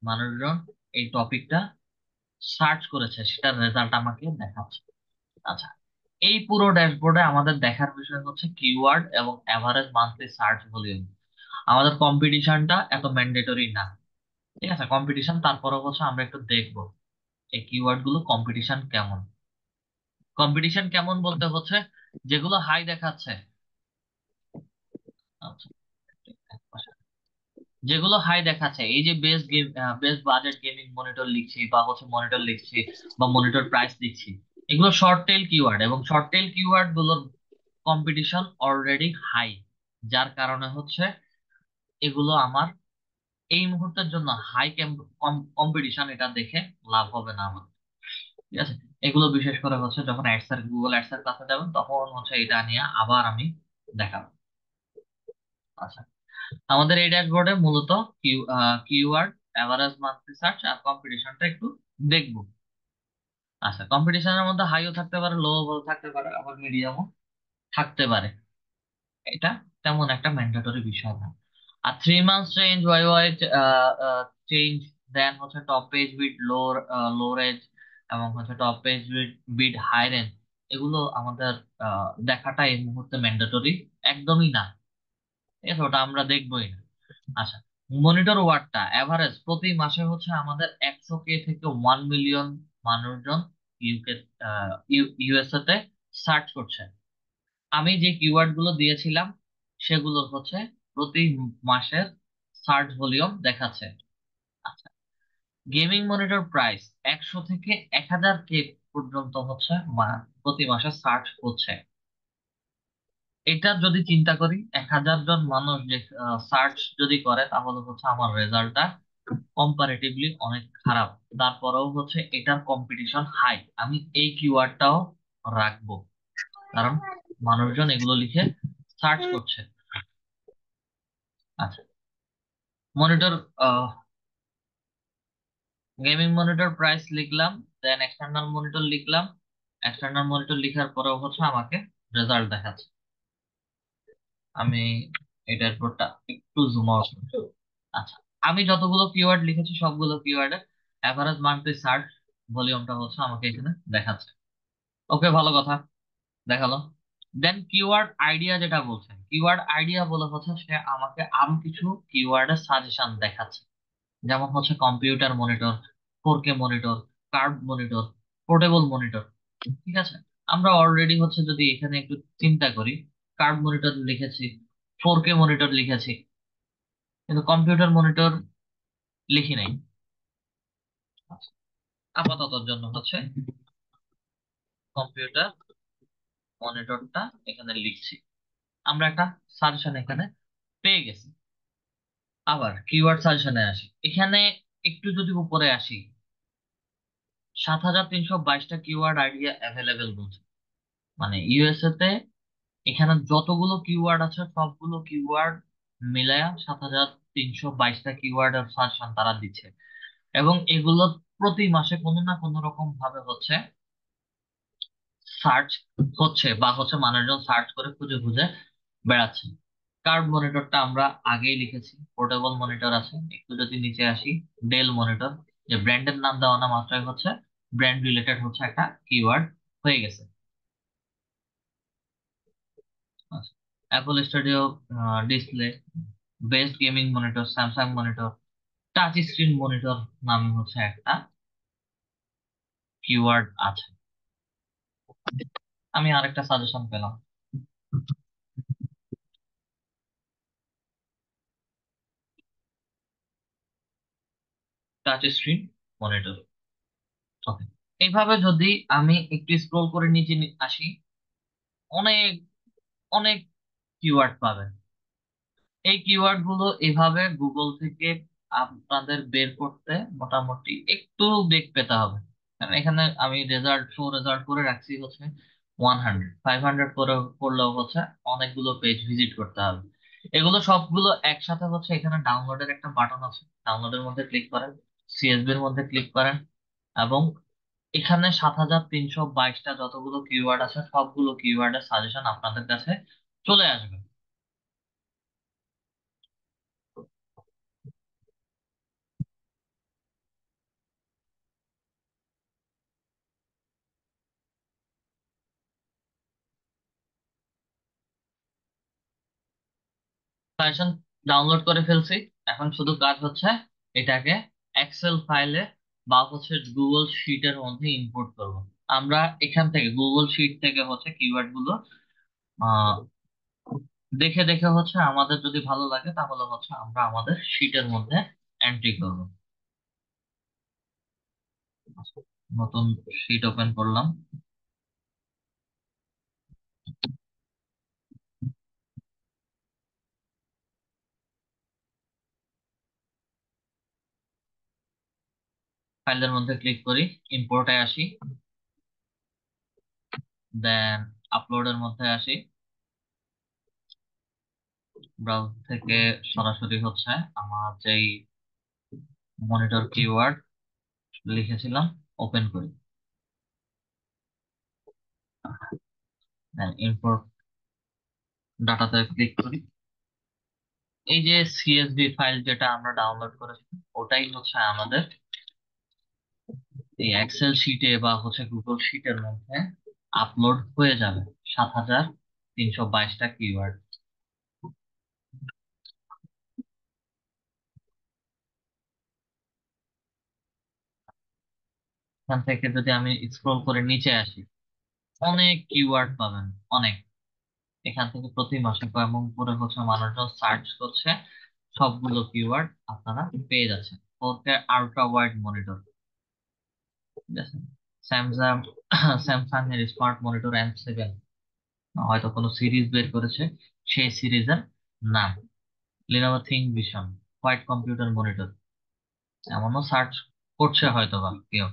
মানুষজন এই টপিকটা সার্চ করেছে সেটার রেজাল্ট আমাকে দেখাচ্ছে। আচ্ছা, এই পুরো ড্যাশবোর্ডে আমাদের দেখার বিষয় হচ্ছে কিওয়ার্ড এবং এভারেজ মান্থলি সার্চ ভলিউম। আমাদের কম্পিটিশনটা এত ম্যান্ডেটরি না, ঠিক আছে? কম্পিটিশন তারপরে হচ্ছে আমরা একটু দেখবো এই কিওয়ার্ড গুলো কম্পিটিশন কেমন। কম্পিটিশন কেমন বলতে হচ্ছে যেগুলো হাই দেখাচ্ছে, আচ্ছা, যেগুলো হাই দেখাচ্ছে, এই যে best game, best budget gaming monitor লিখছি বা হচ্ছে মনিটর লিখছি বা মনিটর প্রাইস লিখছি, এগুলো শর্ট টেল কিওয়ার্ড এবং শর্ট টেল কিওয়ার্ড গুলোর কম্পিটিশন অলরেডি হাই, যার কারণে হচ্ছে এগুলো আমার এই মুহূর্তের জন্য হাই কম্পিটিশন, এটা দেখে লাভ হবে না আমার, ঠিক আছে? এগুলো বিশেষ করে হচ্ছে যখন অ্যাডসের গুগল অ্যাডসের কাছে যাবেন তখন হচ্ছে এটা নিয়ে আবার আমি দেখাবো। আচ্ছা, আমাদের এই ড্যাশবোর্ডে মূলত কিওয়ার্ড, এভারেজ মান্থলি সার্চ আর কম্পিটিশনটা একটু দেখবো। আচ্ছা, কম্পিটিশনের মধ্যে হাইও থাকতে পারে, লো থাকতে পারে, আবার মিডিয়ামও থাকতে পারে, এটা তেমন একটা ম্যান্ডেটরি বিষয় না। আর 3 months change, Y Y change, then হচ্ছে top page with low range এবং হচ্ছে top page with bit high range, এগুলো আমাদের দেখাটা এই মুহূর্তে ম্যান্ডেটরি একদমই না, ঠিক আছে? ওটা আমরা দেখবোই না। আচ্ছা, মনিটর ওয়াটটা এভারেজ প্রতি মাসে হচ্ছে আমাদের 100K থেকে 1 মিলিয়ন মানুষজন ইউকে ইউএসএ তে সার্চ করছে। আমি যে কিওয়ার্ড গুলো দিয়েছিলাম সেগুলোর হচ্ছে প্রতি মাসের সার্চ ভলিউম দেখাচ্ছে। আচ্ছা, গেমিং মনিটর প্রাইস 100 থেকে 1000K পর্যন্ত হচ্ছে প্রতি মাসে সার্চ হচ্ছে। এটা যদি চিন্তা করি 1000 জন মানুষ যে সার্চ যদি করে তাহলে হচ্ছে আমার রেজাল্টটা কম্পারেটিভলি অনেক খারাপ। তারপরেও হচ্ছে এটার কম্পিটিশন হাই, আমি এই কিওয়ার্ডটাও রাখবো, কারণ মানুষজন এগুলো লিখে সার্চ করছে। আচ্ছা, মনিটর, গেমিং মনিটর প্রাইস লিখলাম, দেন এক্সটার্নাল মনিটর লিখলাম। এক্সটার্নাল মনিটর লিখার পরেও হচ্ছে আমাকে রেজাল্ট দেখাচ্ছে। আমি এটার পরটা একটু জুম আউট। আচ্ছা, আমি যতগুলো কিওয়ার্ড লিখেছি সবগুলো কিওয়ার্ডের এভারেজ মান্থলি সার্চ ভলিউমটা হচ্ছে আমাকে এখানে দেখাচ্ছে। ওকে, ভালো কথা, দেখালো। দেন কিওয়ার্ড আইডিয়া যেটা বলছে, কিওয়ার্ড আইডিয়া বলে হচ্ছে সে আমাকে আরো কিছু কিওয়ার্ডের সাজেশন দেখাচ্ছে, যেমন হচ্ছে computer monitor, 4K monitor, curve monitor, portable monitor, ঠিক আছে? আমরা অলরেডি হচ্ছে যদি এখানে একটু চিন্তা করি, কার্ভ মনিটর লিখেছি, 4K মনিটর লিখেছি, কিন্তু কম্পিউটার মনিটর লিখি নাই। আচ্ছা, আপাতত জন্য হচ্ছে কম্পিউটার মনিটরটা এখানে লিখছি, আমরা একটা সাজেশন এখানে পেয়ে গেছি। আবার কিওয়ার্ড সাজেশনে আসি, এখানে একটু যদি উপরে আসি, 7322টা কিওয়ার্ড আইডিয়া অ্যাভেলেবেল বলছে, মানে ইউএসএ তে এখানে যতগুলো কিওয়ার্ড আছে সবগুলো কিওয়ার্ড মিলায়া 7322টা কিওয়ার্ড এর সাজেশন তারা দিচ্ছে, এবং এগুলো প্রতি মাসে কোনো না কোনো রকম ভাবে হচ্ছে সার্চ হচ্ছে বা হচ্ছে মানুষজন সার্চ করে খুঁজে খুঁজে বেড়াচ্ছে। কার্ভ মনিটরটা আমরা আগেই লিখেছি, পোর্টেবল মনিটর আছে। একটু যদি নিচে আসি, ডেল মনিটর, যে ব্র্যান্ডের নাম দেওয়া না মাত্রই হচ্ছে ব্র্যান্ড রিলেটেড হচ্ছে একটা কিওয়ার্ড হয়ে গেছে। Apple studio display, best gaming monitor, Samsung monitor, touch screen monitor নামে হচ্ছে একটা কিওয়ার্ড আছে। আমি আরেকটা সাজেশন পেলাম, টাচ স্ক্রিন মনিটর। ওকে, এইভাবে যদি আমি একটু স্ক্রোল করে নিচে আসি, অনেক অনেক কিওয়ার্ড পাবেন। এই কিওয়ার্ড গুলো এভাবে গুগল থেকে আপনাদের বের করতে মোটামুটি একটু বেগ পেতে হবে, কারণ এখানে আমি রেজাল্ট করে রাখছি হচ্ছে 100, 500 করে করলেও হচ্ছে অনেকগুলো পেজ ভিজিট করতে হবে। এগুলো সবগুলো একসাথে হচ্ছে এখানে ডাউনলোডের একটা বাটন আছে, ডাউনলোডের মধ্যে ক্লিক করেন, সিএসবি এর মধ্যে ক্লিক করেন, এবং এখানে 7322টা যতগুলো কিওয়ার্ড আছে সবগুলো কিওয়ার্ডের সাজেশন আপনাদের কাছে চলে আসবে। সাজেশন ডাউনলোড করে ফেলছি, এখন শুধু কাজ হচ্ছে এটাকে এক্সেল ফাইলে বা হচ্ছে গুগল শিটের মধ্যে ইম্পোর্ট করব। আমরা এখান থেকে গুগল শিট থেকে হচ্ছে কিওয়ার্ড গুলো আহ, দেখে দেখে হচ্ছে আমাদের যদি ভালো লাগে তাহলে হচ্ছে আমরা আমাদের শিটের মধ্যে এন্ট্রি করব। নতুন শিট ওপেন করলাম, ফাইলের মধ্যে ক্লিক করি, ইম্পোর্টে আসি, দেন আপলোডের মধ্যে আসি, ব্রাউজ থেকে সরাসরি হচ্ছে আমার যেই মনিটর কিওয়ার্ড লিখেছিলাম ওপেন করি, দেন ইম্পোর্ট ডাটাতে ক্লিক করি। এই যে সিএসভি ফাইল যেটা আমরা ডাউনলোড করেছি ওটাই হচ্ছে আমাদের এই এক্সেল শিটে বা হচ্ছে গুগল শিটের মধ্যে আপলোড হয়ে যাবে, 7322টা কিওয়ার্ড। এখান থেকে যদি আমি স্ক্রল করে নিচে আসি, অনেক কিওয়ার্ড পাবেন, অনেক। এখান থেকে প্রতি মাসে কেমন করে হচ্ছে মানুষজন সার্চ করছে, সবগুলো কিওয়ার্ড আপনারা পেয়ে যাচ্ছেন। ওকে, আল্ট্রা ওয়াইড মনিটর, ঠিক আছে, স্যামসাং স্যামসাং এর স্মার্ট মনিটর M7, হয়তো কোনো সিরিজ বের করেছে, সেই সিরিজের নাম। Lenovo thing vision white computer monitor, এমনও সার্চ করছে হয়তো বা কেউ,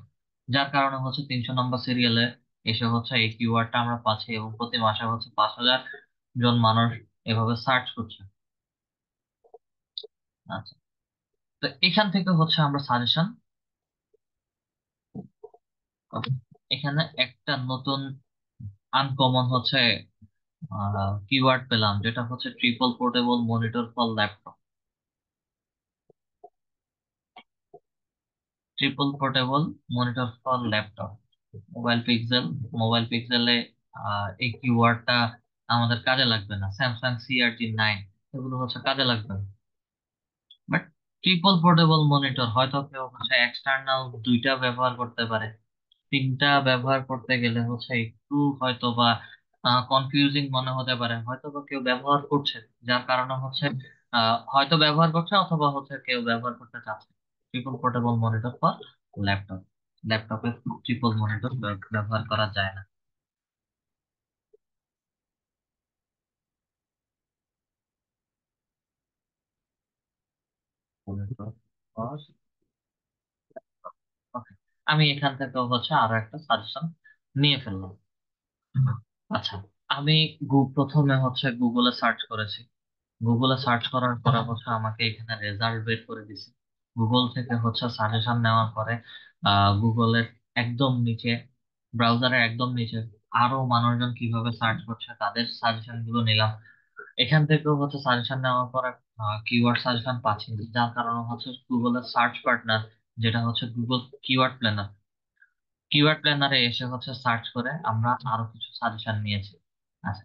যার কারণে হচ্ছে 300 নম্বর সিরিয়ালে এসে হচ্ছে এই কিওয়ার্ডটা আমরা পাচ্ছি, এবং প্রতি মাসে হচ্ছে 5000 জন মানুষ এভাবে সার্চ করছে। আচ্ছা, তো এখান থেকে হচ্ছে আমরা সাজেশন, এখানে একটা নতুন আনকমন হচ্ছে কিওয়ার্ড পেলাম, যেটা হচ্ছে triple portable monitor for laptop. Triple portable monitor for laptop, mobile pixel, mobile পিক্সেলে এই কিওয়ার্ডটা আমাদের কাজে লাগবে না, স্যামসাং CRT9 এগুলো হচ্ছে কাজে লাগবে না। বাট ট্রিপল পোর্টেবল মনিটর হয়তো কেউ হচ্ছে এক্সটার্নাল দুইটা ব্যবহার করতে পারে, তিনটা ব্যবহার করতে গেলে হচ্ছে একটু হয়তো বা কনফিউজিং মনে হতে পারে, হয়তো বা কেউ ব্যবহার করছে, যার কারণে হচ্ছে হয়তো ব্যবহার করছে অথবা হচ্ছে কেউ ব্যবহার করতে চাচ্ছে। Triple portable monitor for laptop, ল্যাপটপে ট্রিপল মনিটর ব্যবহার করা যায় না। monitor for- okay, আমি এখান থেকে হচ্ছে আরো একটা সাজেশন নিয়ে ফেললাম। আচ্ছা, আমি প্রথমে হচ্ছে গুগলে সার্চ করেছি, গুগলে সার্চ করার পরে হচ্ছে আমাকে এখানে রেজাল্ট বের করে দিছে। গুগল থেকে হচ্ছে সাজেশন নেওয়ার পরে গুগলের একদম নিচে, ব্রাউজারের একদম নিচে আরো মানুষজন কিভাবে সার্চ করছে তাদের সাজেশন গুলো নিলাম। এখান থেকেও হচ্ছে সাজেশন নেওয়ার পরে কিওয়ার্ড সাজেশন পাচ্ছি না, যার কারণে হচ্ছে গুগলের সার্চ পার্টনার, যেটা হচ্ছে গুগল কিওয়ার্ড প্ল্যানার, কিওয়ার্ড প্ল্যানারে এসে হচ্ছে সার্চ করে আমরা আরো কিছু সাজেশন নিয়েছি। আচ্ছা,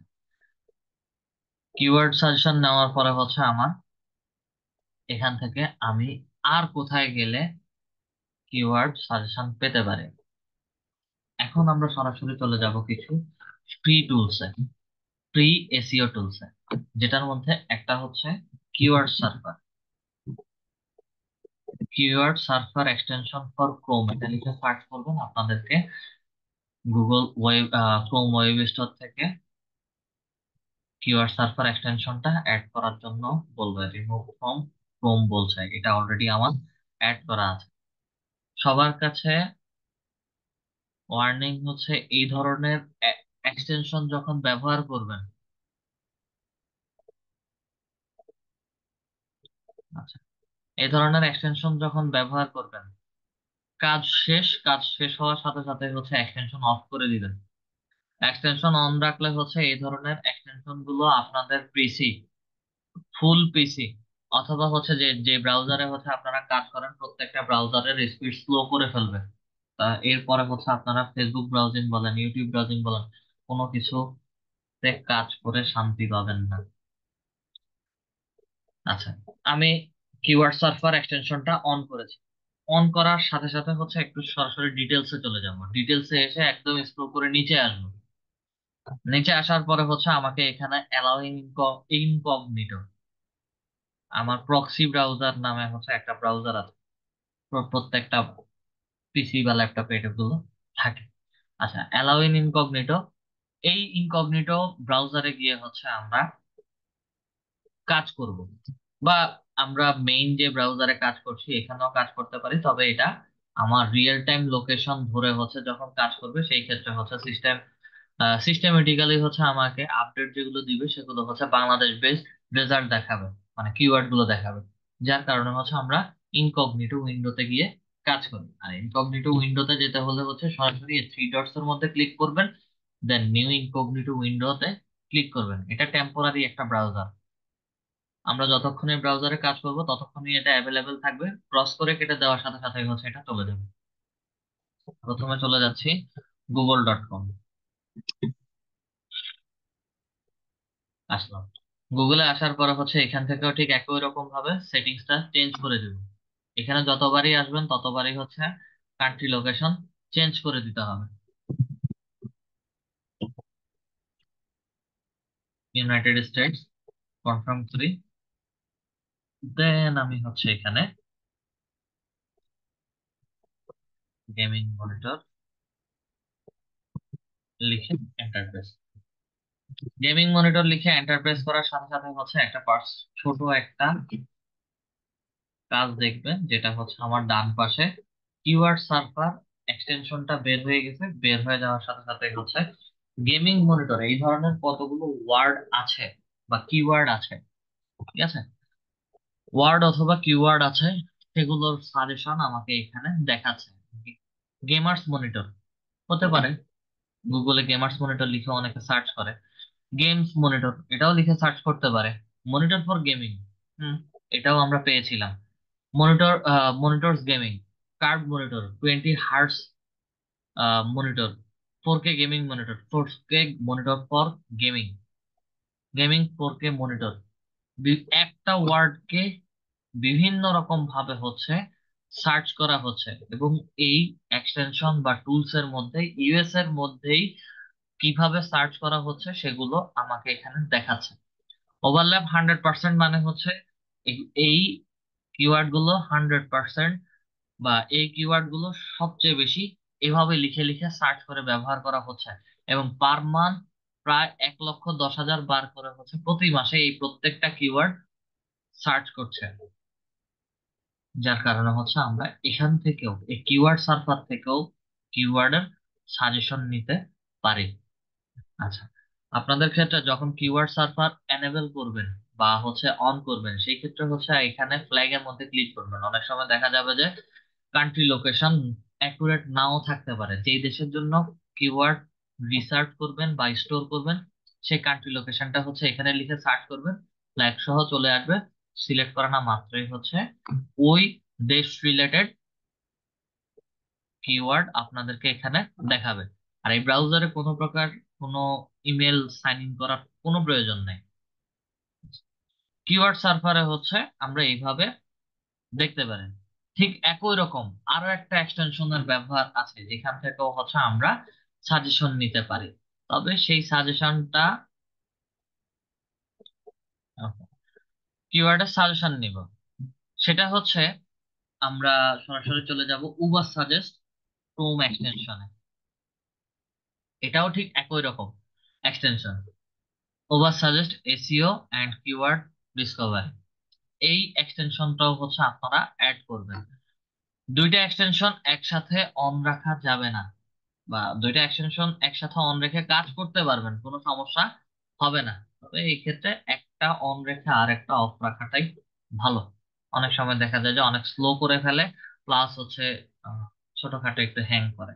কিওয়ার্ড সাজেশন নেওয়ার পরে হচ্ছে আমার এখান থেকে আমি আর কোথায় গেলে কিওয়ার্ড সাজেশন পেতে পারি। এখন আমরা সরাসরি চলে যাব কিছু ফ্রি টুলসে, ফ্রি এসইও টুলসে, যেটার মধ্যে একটা হচ্ছে keyword server. Keyword server extension for Chrome, এটা লিখে সার্চ করবেন, আপনাদেরকে Google web Chrome web store থেকে কিওয়ার্ড সার্ভার এক্সটেনশনটা অ্যাড করার জন্য বলবে, রিমুভ ফ্রম ক্রোম বলছে, এটা অলরেডি আমার অ্যাড করা আছে। সবার কাছে ওয়ার্নিং হচ্ছে, এই ধরনের এক্সটেনশন যখন ব্যবহার করবেন, আচ্ছা, এই ধরনের এক্সটেনশন যখন ব্যবহার করবেন, কাজ শেষ হওয়ার সাথে সাথে হচ্ছে এক্সটেনশন অফ করে দিবেন। এক্সটেনশন অন রাখলে হচ্ছে এই ধরনের এক্সটেনশন গুলো আপনাদের পিসি, ফুল পিসি, অথবা হচ্ছে যে যে ব্রাউজারে হচ্ছে আপনারা কাজ করেন প্রত্যেকটা ব্রাউজারের স্পিড স্লো করে ফেলবে। তা এরপরে হচ্ছে আপনারা ফেসবুক ব্রাউজিং বলেন, ইউটিউব ব্রাউজিং বলেন, কোনো কিছুতে কাজ করে শান্তি পাবেন না। আচ্ছা, আমি কিওয়ার্ড সার্ফার এক্সটেনশনটা অন করেছি। অন করার সাথে সাথে হচ্ছে একটু সরাসরি ডিটেলসে চলে যাব। ডিটেলসে এসে একদম স্ক্রল করে নিচে আসবো। নিচে আসার পরে হচ্ছে আমাকে এখানে অ্যালাউইং ইনকগনিটো, আমার প্রক্সি ব্রাউজার নামে হচ্ছে একটা ব্রাউজার আছে, প্রত্যেকটা পিসি বা ল্যাপটপে এগুলো থাকে। আচ্ছা, অ্যালাউইং ইনকগনিটো, এই ইনকগনিটো ব্রাউজারে গিয়ে হচ্ছে আমরা কাজ করব, বা আমরা মেইন যে ব্রাউজারে কাজ করছি এখানেও কাজ করতে পারি, তবে এটা আমার রিয়েল টাইম লোকেশন ধরে হচ্ছে যখন কাজ করবে সেই ক্ষেত্রে হচ্ছে সিস্টেমেটিক্যালি হচ্ছে আমাকে আপডেট যেগুলো দিবে সেগুলো হচ্ছে বাংলাদেশ বেসড রেজাল্ট দেখাবে, মানে কিওয়ার্ড গুলো দেখাবে। যার কারণে হচ্ছে আমরা ইনকগনিটো উইন্ডোতে গিয়ে কাজ করি। আর ইনকগনিটো উইন্ডোতে যেতে হলে হচ্ছে সরাসরি থ্রি ডটস এর মধ্যে ক্লিক করবেন, দেন নিউ ইনকগনিটো উইন্ডোতে ক্লিক করবেন। এটা টেম্পোরারি একটা ব্রাউজার, আমরা যতক্ষণে ব্রাউজারে কাজ করব ততক্ষণই এটা অ্যাভেলেবেল থাকবে। ক্রস করে কেটে দেওয়ার সাথে সাথে হচ্ছে এটা চলে যাবে। প্রথমে চলে যাচ্ছি google.com, আসলাম। গুগলে আসার পরে হচ্ছে এখান থেকেও ঠিক একই রকম ভাবে সেটিংসটা চেঞ্জ করে দেব। এখানে যতবারই আসবেন ততবারই হচ্ছে কান্ট্রি লোকেশন চেঞ্জ করে দিতে হবে। ইউনাইটেড স্টেটস কনফার্ম করি, দেন আমি হচ্ছে এখানে গেমিং মনিটর লিখে এন্টার প্রেস। গেমিং মনিটর লিখে এন্টার প্রেস করার সাথে সাথে হচ্ছে একটা ছোট একটা কাজ দেখবেন, যেটা হচ্ছে আমার ডান পাশে কিওয়ার্ড সার্ভার এক্সটেনশনটা বের হয়ে গেছে। বের হয়ে যাওয়ার সাথে সাথে হচ্ছে গেমিং মনিটর এই ধরনের কতগুলো ওয়ার্ড আছে বা কিওয়ার্ড আছে, ঠিক আছে, ওয়ার্ড অথবা কিওয়ার্ড আছে, সেগুলোর সাজেশন আমাকে এখানে দেখাচ্ছে। গেমার্স মনিটর হতে পারে, গুগলে গেমার্স মনিটর লিখে অনেকে সার্চ করে। গেমস মনিটর এটাও লিখে সার্চ করতে পারে। মনিটর ফর গেমিং, হুম, এটাও আমরা পেয়েছিলাম। Monitors gaming, curve monitor 20 hertz monitor, 4K gaming monitor, 4K monitor for gaming, gaming 4K monitor. একটা ওয়ার্ডকে বিভিন্ন রকম ভাবে হচ্ছে সার্চ করা হচ্ছে, এবং এই এক্সটেনশন বা টুলস এর মধ্যে ইউএস এর মধ্যেই কিভাবে সার্চ করা হচ্ছে সেগুলো আমাকে এখানে দেখাচ্ছে। ওভারল্যাপ 100% মানে হচ্ছে এই কিওয়ার্ড গুলো 100%, বা এই কিওয়ার্ড গুলো সবচেয়ে বেশি এভাবে লিখে লিখে সার্চ করে ব্যবহার করা হচ্ছে, এবং পার মান্থ প্রায় 1,10,000 বার করে হচ্ছে প্রতি মাসে এই প্রত্যেকটা কিওয়ার্ড সার্চ করছে। যার কারণে হচ্ছে আমরা এখান থেকেও এই কিওয়ার্ড সার্ভার থেকেও কিওয়ার্ডের সাজেশন নিতে পারি। আচ্ছা, আপনাদের ক্ষেত্রে যখন কিওয়ার্ড সার্ভার এনেবল করবেন বা হচ্ছে অন করবেন সেই ক্ষেত্রে হচ্ছে এখানে ফ্ল্যাগ এর মধ্যে ক্লিক করবেন। অনেক সময় দেখা যাবে যে কান্ট্রি লোকেশন অ্যাকুরেট নাও থাকতে পারে। যেই দেশের জন্য কিওয়ার্ড রিসার্চ করবেন বা স্টোর করবেন সেই কান্ট্রি লোকেশনটা হচ্ছে এখানে লিখে সার্চ করবেন, ফ্ল্যাগ সহ চলে আসবে। সিলেক্ট করা না মাত্রই হচ্ছে ওই দেশ রিলেটেড কিওয়ার্ড আপনাদেরকে এখানে দেখাবে। আর এই ব্রাউজারে কোনো প্রকার কোনো ইমেল সাইন ইন করার কোনো প্রয়োজন নেই। কিওয়ার্ড সার্ভারে হচ্ছে আমরা এইভাবে দেখতে পারেন। ঠিক একই রকম আরো একটা এক্সটেনশনের ব্যবহার আছে যেখান থেকেও হচ্ছে আমরা সাজেশন নিতে পারি, তবে সেই সাজেশনটা কিওয়ার্ডের সাজেশন নিব, সেটা হচ্ছে আমরা সরাসরি চলে যাব উবার সাজেস্ট ক্রোম এক্সটেনশনে। এটাও ঠিক একই রকম extension, Uber suggest SEO and keyword Discovery. এই এক্সটেনশনটাও হচ্ছে আপনারা অ্যাড করবেন। দুইটা এক্সটেনশন একসাথে অন রাখা যাবে না। বা দুইটা এক্সটেনশন একসাথে অন রেখে কাজ করতে পারবেন, কোনো সমস্যা হবে না। তবে এই ক্ষেত্রে একটা অন রেখে আর একটা অফ রাখাটাই ভালো। অনেক সময় দেখা যায় যে অনেক স্লো করে ফেলে, প্লাস হচ্ছে আহ, ছোটখাটো একটু হ্যাং করে।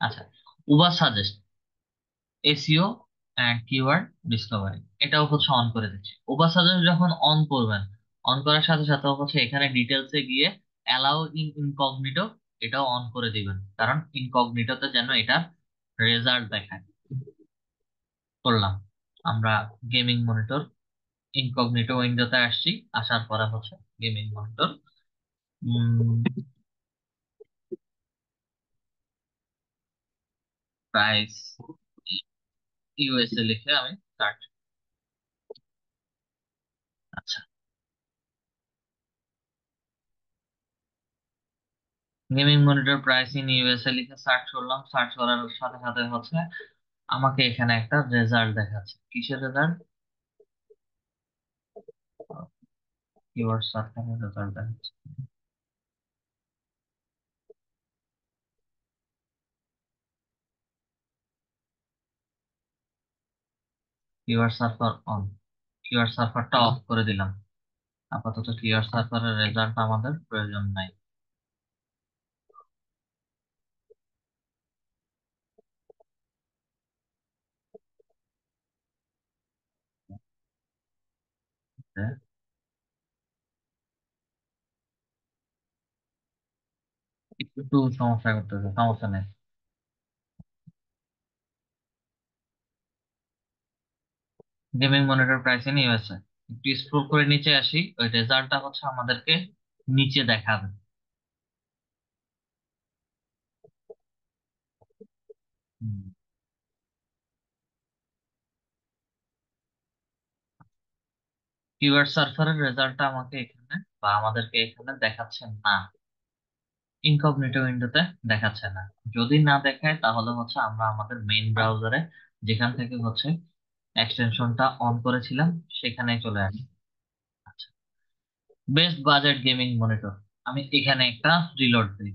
আচ্ছা, Ubersuggest, SEO and keyword discovery, এটাও হচ্ছে অন করে দিচ্ছি। উবার সাজেস্ট যখন অন করবেন, অন করার সাথে সাথে হচ্ছে এখানে ডিটেলসে গিয়ে অ্যালাউ ইন ইনকগনিটো এটাও অন করে দিবেন, কারণ ইনকগনিটোতে যেন এটা রেজাল্ট দেখায়। করলাম। আমরা গেমিং মনিটর ইনকগনিটো উইন্ডোতে আসছি, আসার পরে হচ্ছে গেমিং মনিটর প্রাইস ইউএসএ লিখে আমি সার্চ। আচ্ছা, gaming monitor price in USA লিখে সার্চ করলাম। সার্চ করার সাথে সাথে হচ্ছে আমাকে এখানে একটা রেজাল্ট দেখাচ্ছে। কিসের রেজাল্ট? কিওয়ার্ড সার্চের রেজাল্ট দেখাচ্ছে। কিওয়ার্ড সার্ভার অন, কিওয়ার্ড সার্ভারটা অফ করে দিলাম। আপাতত কিওয়ার্ড সার্ভারের রেজাল্ট আমাদের প্রয়োজন নাই। হ্যাঁ, একটু সমস্যা করতেছে, সমস্যা নেই। Gaming monitor price in USA, একটু স্ক্রল করে নিচে আসি, ওই রেজাল্টটা হচ্ছে আমাদেরকে নিচে দেখাবে। কিওয়ার্ড সার্ভারের রেজাল্টটা আমাকে এখানে বা আমাদেরকে এখানে দেখাচ্ছে না, ইনকগনিটো উইন্ডোতে দেখাচ্ছে না। যদি না দেখায় তাহলে হচ্ছে আমরা আমাদের মেইন ব্রাউজারে যেখান থেকে হচ্ছে এক্সটেনশনটা অন করেছিলাম সেখানে চলে আসি। আচ্ছা, বেস্ট বাজেট গেমিং মনিটর, আমি এখানে একটা রিলোড দিই।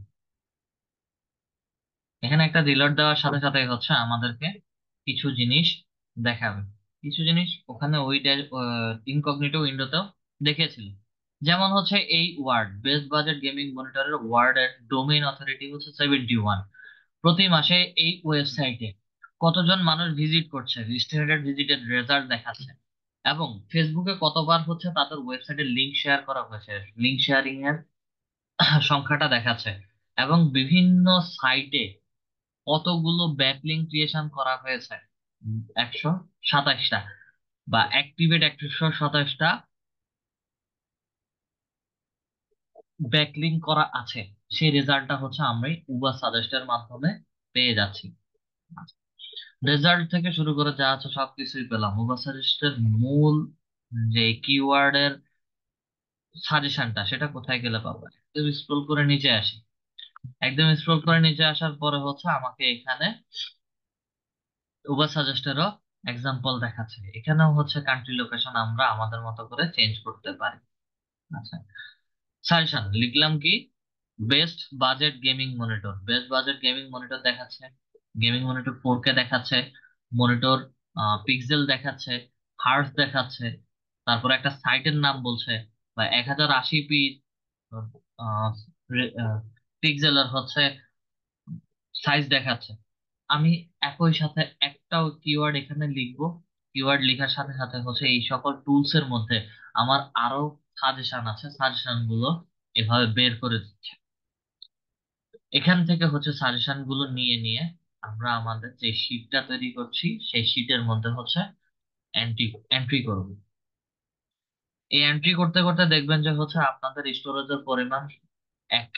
এখানে একটা রিলোড দেওয়ার সাথে সাথে হচ্ছে আমাদেরকে কিছু জিনিস দেখাবে। কিছু জিনিস ওখানে ওই ইনকগনিটো উইন্ডোতেও দেখেছিল। যেমন হচ্ছে এই ওয়ার্ড বেস্ট বাজেট গেমিং মনিটরের ওয়ার্ডের ডোমেইন অথরিটি হচ্ছে 71। প্রতি মাসে এই ওয়েবসাইটে কতজন মানুষ ভিজিট করছে, রিস্টেটেড ভিজিটেড রেজাল্ট দেখাচ্ছে, এবং ফেসবুকে কতবার হচ্ছে তাদের ওয়েবসাইটে লিংক শেয়ার করা হয়েছে, লিংক শেয়ারিং এর সংখ্যাটা দেখাচ্ছে, এবং বিভিন্ন সাইটে কতগুলো ব্যাকলিংক ক্রিয়েশন করা হয়েছে, 127টা, বা অ্যাক্টিভেট 127টা ব্যাকলিংক করা আছে। সেই রেজাল্টটা হচ্ছে আমরা উবার সাজেস্টের মাধ্যমে পেয়ে যাচ্ছি। রেজাল্ট থেকে শুরু করে যা আছে সবকিছুই পেলাম। উবার সাজেস্টের মূল যে কিওয়ার্ডের সাজেশনটা সেটা কোথায় গেলে পাবো? একদম স্ক্রল করে নিচে আসি। একদম স্ক্রল করে নিচে আসার পরে হচ্ছে আমাকে এখানে উবার সাজেস্টেরও এক্সাম্পল দেখাচ্ছে। এখানেও হচ্ছে কান্ট্রি লোকেশন আমরা আমাদের মতো করে চেঞ্জ করতে পারি। আচ্ছা, সাজেশন লিখলাম কি, best budget gaming monitor, best budget gaming monitor দেখাচ্ছে, গেমিং মনিটর 4K দেখাচ্ছে, মনিটর পিক্সেল দেখাচ্ছে, হার্টজ দেখাচ্ছে, তারপর একটা সাইটের নাম বলছে, বা 1080p পিক্সেলের হচ্ছে সাইজ দেখাচ্ছে। আমি একই সাথে একটাও কিওয়ার্ড এখানে লিখবো, কিওয়ার্ড লেখার সাথে সাথে হচ্ছে এই সকল টুলস এর মধ্যে আমার আরো সাজেশন আছে, সাজেশন গুলো এভাবে বের করে দিচ্ছে। এখান থেকে হচ্ছে সাজেশন গুলো নিয়ে নিয়ে আমরা আমাদের যে শিটটা তৈরি করছি সেই শিটের মধ্যে হচ্ছে এন্ট্রি এন্ট্রি করব। এই এন্ট্রি করতে করতে দেখবেন যে হচ্ছে আপনাদের স্টোরেজের পরিমাণ এক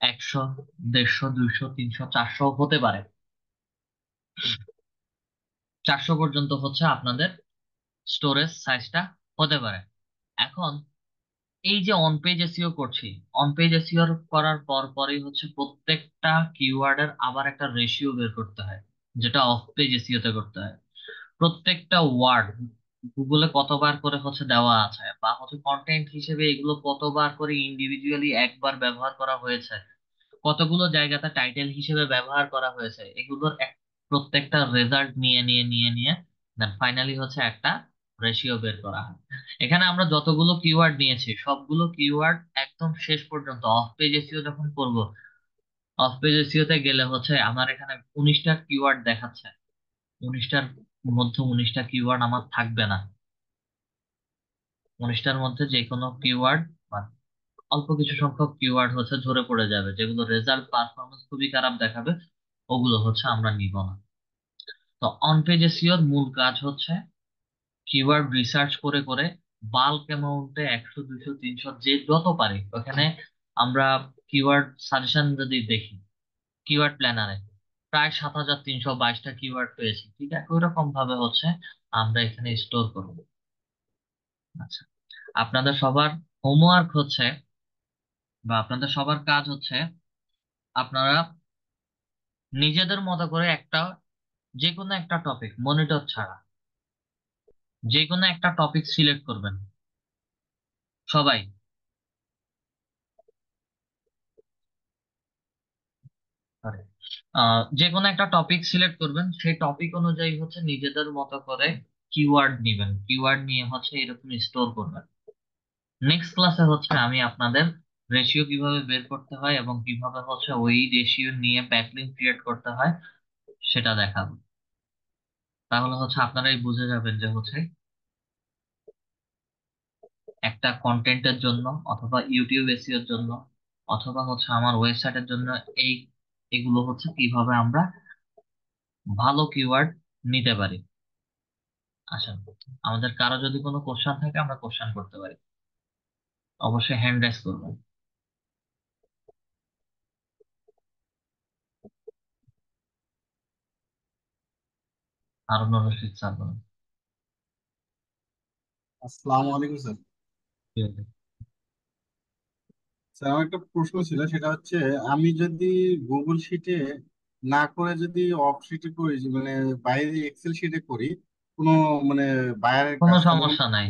100, 150, 200, 300, 400 হতে পারে। 400 পর্যন্ত হচ্ছে আপনাদের স্টোরেজ সাইজটা হতে পারে। এখন এই যে অন পেজ এসইও করছি, অন পেজ এসইও করার পর পরই হচ্ছে প্রত্যেকটা কিওয়ার্ডের আবার একটা রেশিও বের করতে হয়, যেটা অফ পেজ এসইও তে করতে হয়। প্রত্যেকটা ওয়ার্ড গুগলে কতবার করে হচ্ছে দেওয়া আছে, বা হচ্ছে কন্টেন্ট হিসেবে এগুলো কতবার করে ইন্ডিভিজুয়ালি একবার ব্যবহার করা হয়েছে, কতগুলো জায়গাতে টাইটেল হিসেবে ব্যবহার করা হয়েছে, এগুলোর প্রত্যেকটা রেজাল্ট নিয়ে নিয়ে নিয়ে নিয়ে দেন ফাইনালি হচ্ছে একটা রেশিও বের করা হয়। এখানে আমরা যতগুলো কিওয়ার্ড নিয়েছি সবগুলো কিওয়ার্ড একদম শেষ পর্যন্ত অফ পেজ এসইও যখন করব, অফ পেজ এসইও তে গেলে হচ্ছে আমার এখানে 19টা কিওয়ার্ড দেখাচ্ছে। 19টার মধ্যে 19টা কিওয়ার্ড আমার থাকবে না। 19টার মধ্যে যে কোনো কিওয়ার্ড বা অল্প কিছু সংখ্যক কিওয়ার্ড হচ্ছে ঝরে পড়ে যাবে, যেগুলো রেজাল্ট পারফরমেন্স খুবই খারাপ দেখাবে, ওগুলো হচ্ছে আমরা নিব না। তো অন পেজ এসইওর মূল কাজ হচ্ছে কিওয়ার্ড রিসার্চ করে করে বাল্ক অ্যামাউন্টে 100 200 300 যে যত পারি ওখানে আমরা কিওয়ার্ড সাজেশন যদি দেখি কিওয়ার্ড প্ল্যানারে প্রায় 7322টা কিওয়ার্ড পেয়েছি। ঠিক একই রকম ভাবে হচ্ছে আমরা এখানে স্টোর করব। আচ্ছা, আপনাদের সবার হোমওয়ার্ক হচ্ছে বা আপনাদের সবার কাজ হচ্ছে আপনারা নিজেদের মতো করে একটা যে কোনো একটা টপিক মনিটর ছাড়া যে কোনো একটা টপিক সিলেক্ট করবেন সবাই। Sorry. যে কোনো একটা টপিক সিলেক্ট করবেন, সেই টপিক অনুযায়ী হচ্ছে নিজেদের মতো করে কিওয়ার্ড নিবেন, কিওয়ার্ড নিয়ে হচ্ছে এরকম স্টোর করবেন। নেক্সট ক্লাসে হচ্ছে আমি আপনাদের রেশিও কিভাবে বের করতে হয় এবং কিভাবে হচ্ছে ওই রেশিও নিয়ে ব্যাকলিঙ্ক ক্রিয়েট করতে হয় সেটা দেখাবো। তাহলে হচ্ছে আপনারাই বুঝে যাবেন যে হচ্ছে একটা কন্টেন্টের জন্য অথবা ইউটিউব এসইওর জন্য অথবা হচ্ছে আমার ওয়েবসাইটের জন্য এই এগুলো হচ্ছে কিভাবে আমরা ভালো কিওয়ার্ড নিতে পারি। আসেন, আমাদের কারো যদি কোনো কোশ্চেন থাকে আমরা কোশ্চেন করতে পারি, অবশ্যই হ্যান্ড রাইজ করবেন। হারুনুর রশিদ স্যার বলেন। আসসালামু আলাইকুম স্যার। ঠিক আছে। স্যার আমার একটা প্রশ্ন ছিল, সেটা হচ্ছে আমি যদি গুগল শিটে না করে যদি অফ শিটে করি, যে মানে বাইরে এক্সেল শিটে করি, কোনো মানে বায়ারের কোনো কাজ তাহলে কোনো সমস্যা নাই,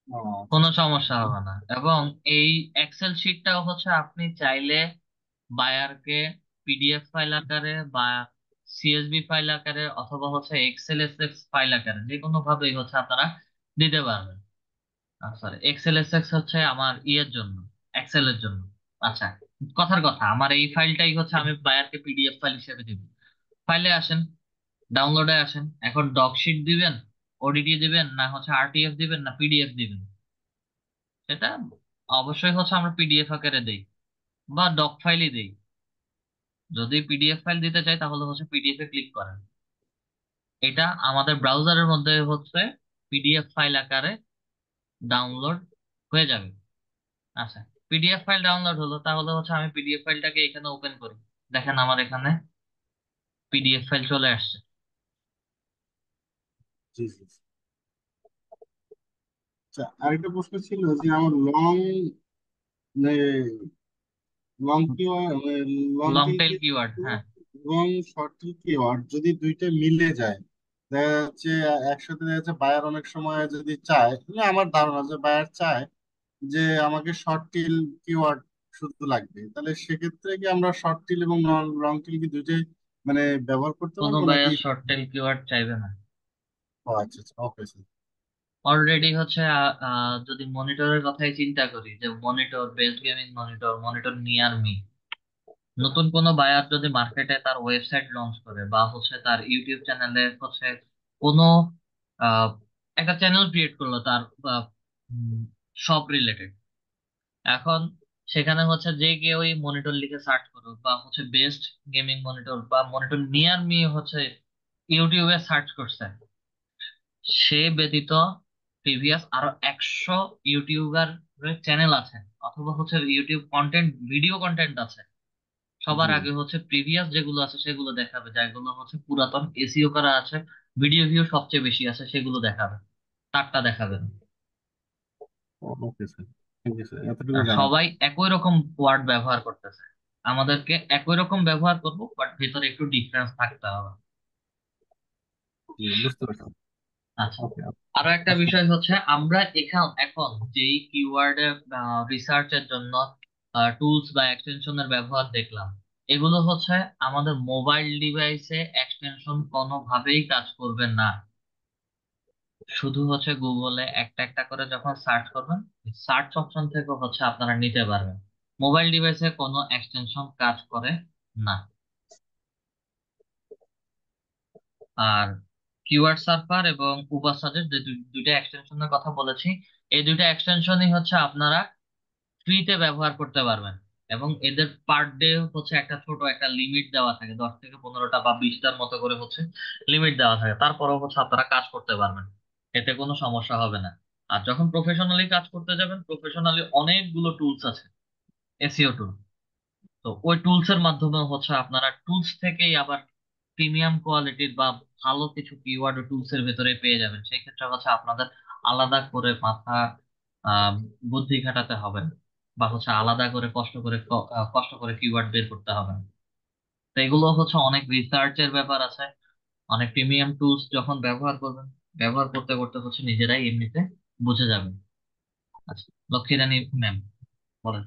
আচ্ছা কোনো আচ্ছা সমস্যা হবে না। এবং এই এক্সেল শিটটাও হচ্ছে আপনি চাইলে বায়ারকে পিডিএফ ফাইল আকারে বা সিএসভি ফাইল আকারে অথবা হচ্ছে এক্সেল এসএক্স ফাইল আকারে যে কোনো ভাবেই হচ্ছে আপনারা দিতে পারবেন। সরি, এক্সেল এসএক্স হচ্ছে আমার ইয়ের জন্য, এক্সেল এর জন্য। আচ্ছা, কথার কথা আমার এই ফাইলটাই হচ্ছে আমি বায়ারকে পিডিএফ ফাইল হিসেবে দিব। ফাইলে আসেন, ডাউনলোডে আসেন, এখন ডক শিট দিবেন, ওডিটি দিবেন, না হচ্ছে আরটিএফ দিবেন, না পিডিএফ দিবেন, সেটা অবশ্যই হচ্ছে আমরা পিডিএফ আকারে দেই বা ডক ফাইলই দেই। যদি পিডিএফ ফাইল দিতে চাই তাহলে হচ্ছে পিডিএফ এ ক্লিক করেন, এটা আমাদের ব্রাউজারের মধ্যে হচ্ছে পিডিএফ ফাইল আকারে ডাউনলোড হয়ে যাবে। আচ্ছা, পিডিএফ ফাইল ডাউনলোড হলো, তাহলে হচ্ছে আমি পিডিএফ ফাইলটাকে এখানে ওপেন করি। দেখেন আমার এখানে পিডিএফ ফাইল চলে আসছে। জি জি জি। আচ্ছা, আরেকটা প্রশ্ন ছিল যে আমার long long keyword long long tail টেল কিওয়ার্ড, হ্যাঁ। এবং শর্ট টেল কিওয়ার্ড যদি দুইটা মিলে যায়, দেখা যাচ্ছে একসাথে, দেখা যাচ্ছে বায়ার অনেক সময় যদি চায়, মানে আমার ধারণা যে বায়ার চায় যে আমাকে শর্ট টেল কিওয়ার্ড শুধু লাগবে, তাহলে সেক্ষেত্রে কি আমরা শর্ট টেল এবং লং টেল কি দুইটাই মানে ব্যবহার করতে কোনো পারবো নাকি? বায়ার শর্ট টেল কিওয়ার্ড চাইবে না। ও আচ্ছা আচ্ছা, ওকে স্যার। অলরেডি হচ্ছে যদি মনিটরের কথাই চিন্তা করি, যে monitor base gaming monitor, monitor near me, নতুন কোনো বায়ার যদি মার্কেটে তার ওয়েবসাইট লঞ্চ করে বা হচ্ছে তার ইউটিউব চ্যানেলে হচ্ছে কোনো আহ, একটা চ্যানেল ক্রিয়েট করলো তার সব রিলেটেড, এখন সেখানে হচ্ছে যে কেউ ওই মনিটর লিখে সার্চ করুক বা হচ্ছে বেস্ট গেমিং মনিটর বা মনিটর নিয়ার মি হচ্ছে ইউটিউবে সার্চ করছে, সে ব্যতীত প্রিভিয়াস আরো 100 ইউটিউবার চ্যানেল আছে অথবা হচ্ছে ইউটিউব কন্টেন্ট ভিডিও কন্টেন্ট আছে, সবার জি। আগে হচ্ছে প্রিভিয়াস যেগুলো আছে সেগুলো দেখাবে, যেগুলো হচ্ছে পুরাতন এসইও করা আছে, ভিডিও ভিউ সবচেয়ে বেশি আছে সেগুলো দেখাবে, তারটা দেখাবে না। Okay sir, thank you sir, এতটুকু জানা। সবাই একই রকম ওয়ার্ড ব্যবহার করতেছে, আমাদেরকে একই রকম ব্যবহার করবো বাট ভিতরে একটু ডিফারেন্স থাকতে হবে। জি, বুঝতে পারছি। আচ্ছা, ওকে। আরো একটা বিষয় হচ্ছে আমরা এখন এখন যেই কিওয়ার্ডে রিসার্চের জন্য টুলস বা এক্সটেনশনের ব্যবহার দেখলাম, এগুলো হচ্ছে আমাদের মোবাইল ডিভাইসে এক্সটেনশন কোনোভাবেই কাজ করবে না। শুধু হচ্ছে গুগলে একটা একটা করে যখন সার্চ করবেন, সার্চ অপশন থেকে হচ্ছে আপনারা নিতে পারবেন। মোবাইল ডিভাইসে কোনো এক্সটেনশন কাজ করে না। আর কিওয়ার্ড সার্ভার এবং উবার সাজেস্ট যে দুইটা এক্সটেনশনের কথা বলেছি, এই দুইটা এক্সটেনশনই হচ্ছে আপনারা ফ্রিতে ব্যবহার করতে পারবেন। এবং এদের পার ডে হচ্ছে একটা ছোট একটা লিমিট দেওয়া থাকে, 10 থেকে 15টা বা 20টার মতো করে হচ্ছে লিমিট দেওয়া থাকে, তারপরেও হচ্ছে আপনারা কাজ করতে পারবেন, এতে কোনো সমস্যা হবে না। আর যখন প্রফেশনালি কাজ করতে যাবেন, প্রফেশনালি অনেকগুলো টুলস আছে, এসইও টুল। তো ওই টুলস এর মাধ্যমে হচ্ছে আপনারা টুলস থেকেই আবার প্রিমিয়াম কোয়ালিটির বা ভালো কিছু কিওয়ার্ড টুলস এর ভেতরে পেয়ে যাবেন। সেই ক্ষেত্রে হচ্ছে আপনাদের আলাদা করে মাথা আহ বুদ্ধি খাটাতে হবে না, বা হচ্ছে আলাদা করে কষ্ট করে কিওয়ার্ড বের করতে হবে না। তো এগুলো হচ্ছে অনেক রিসার্চের ব্যাপার আছে। অনেক প্রিমিয়াম টুলস যখন ব্যবহার করবেন, ব্যবহার করতে করতে হচ্ছে নিজেরাই এমনিতে বুঝে যাবেন। আচ্ছা, লক্ষ্মী রানী ম্যাম বলেন।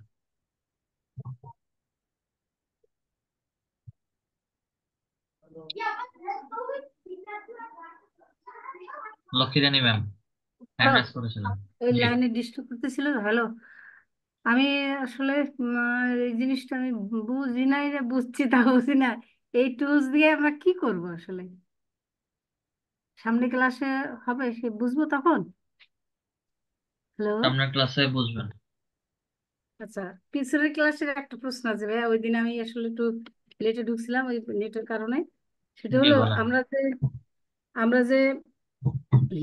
লক্ষ্মী রানী ম্যাম হ্যান্ড হ্যালো। রাইজ করেছিলেন। ওই জি। লাইনে ডিস্টার্ব করতেছিল। হ্যালো। আমি আসলে এই জিনিসটা আমি বুঝি নাই, রে বুঝছি তা বুঝি না। এই টুলস দিয়ে আমরা কি করব আসলে? সামনে ক্লাসে হবে, সে বুঝবো তখন। হ্যালো। সামনের ক্লাসে বুঝবেন। আচ্ছা, পিছনের ক্লাসের একটা প্রশ্ন আছে ভাইয়া। ওই দিন আমি আসলে একটু লেটে ঢুকছিলাম ওই নেটের কারণে। সেটা জি হলো, বলেন। আমরা যে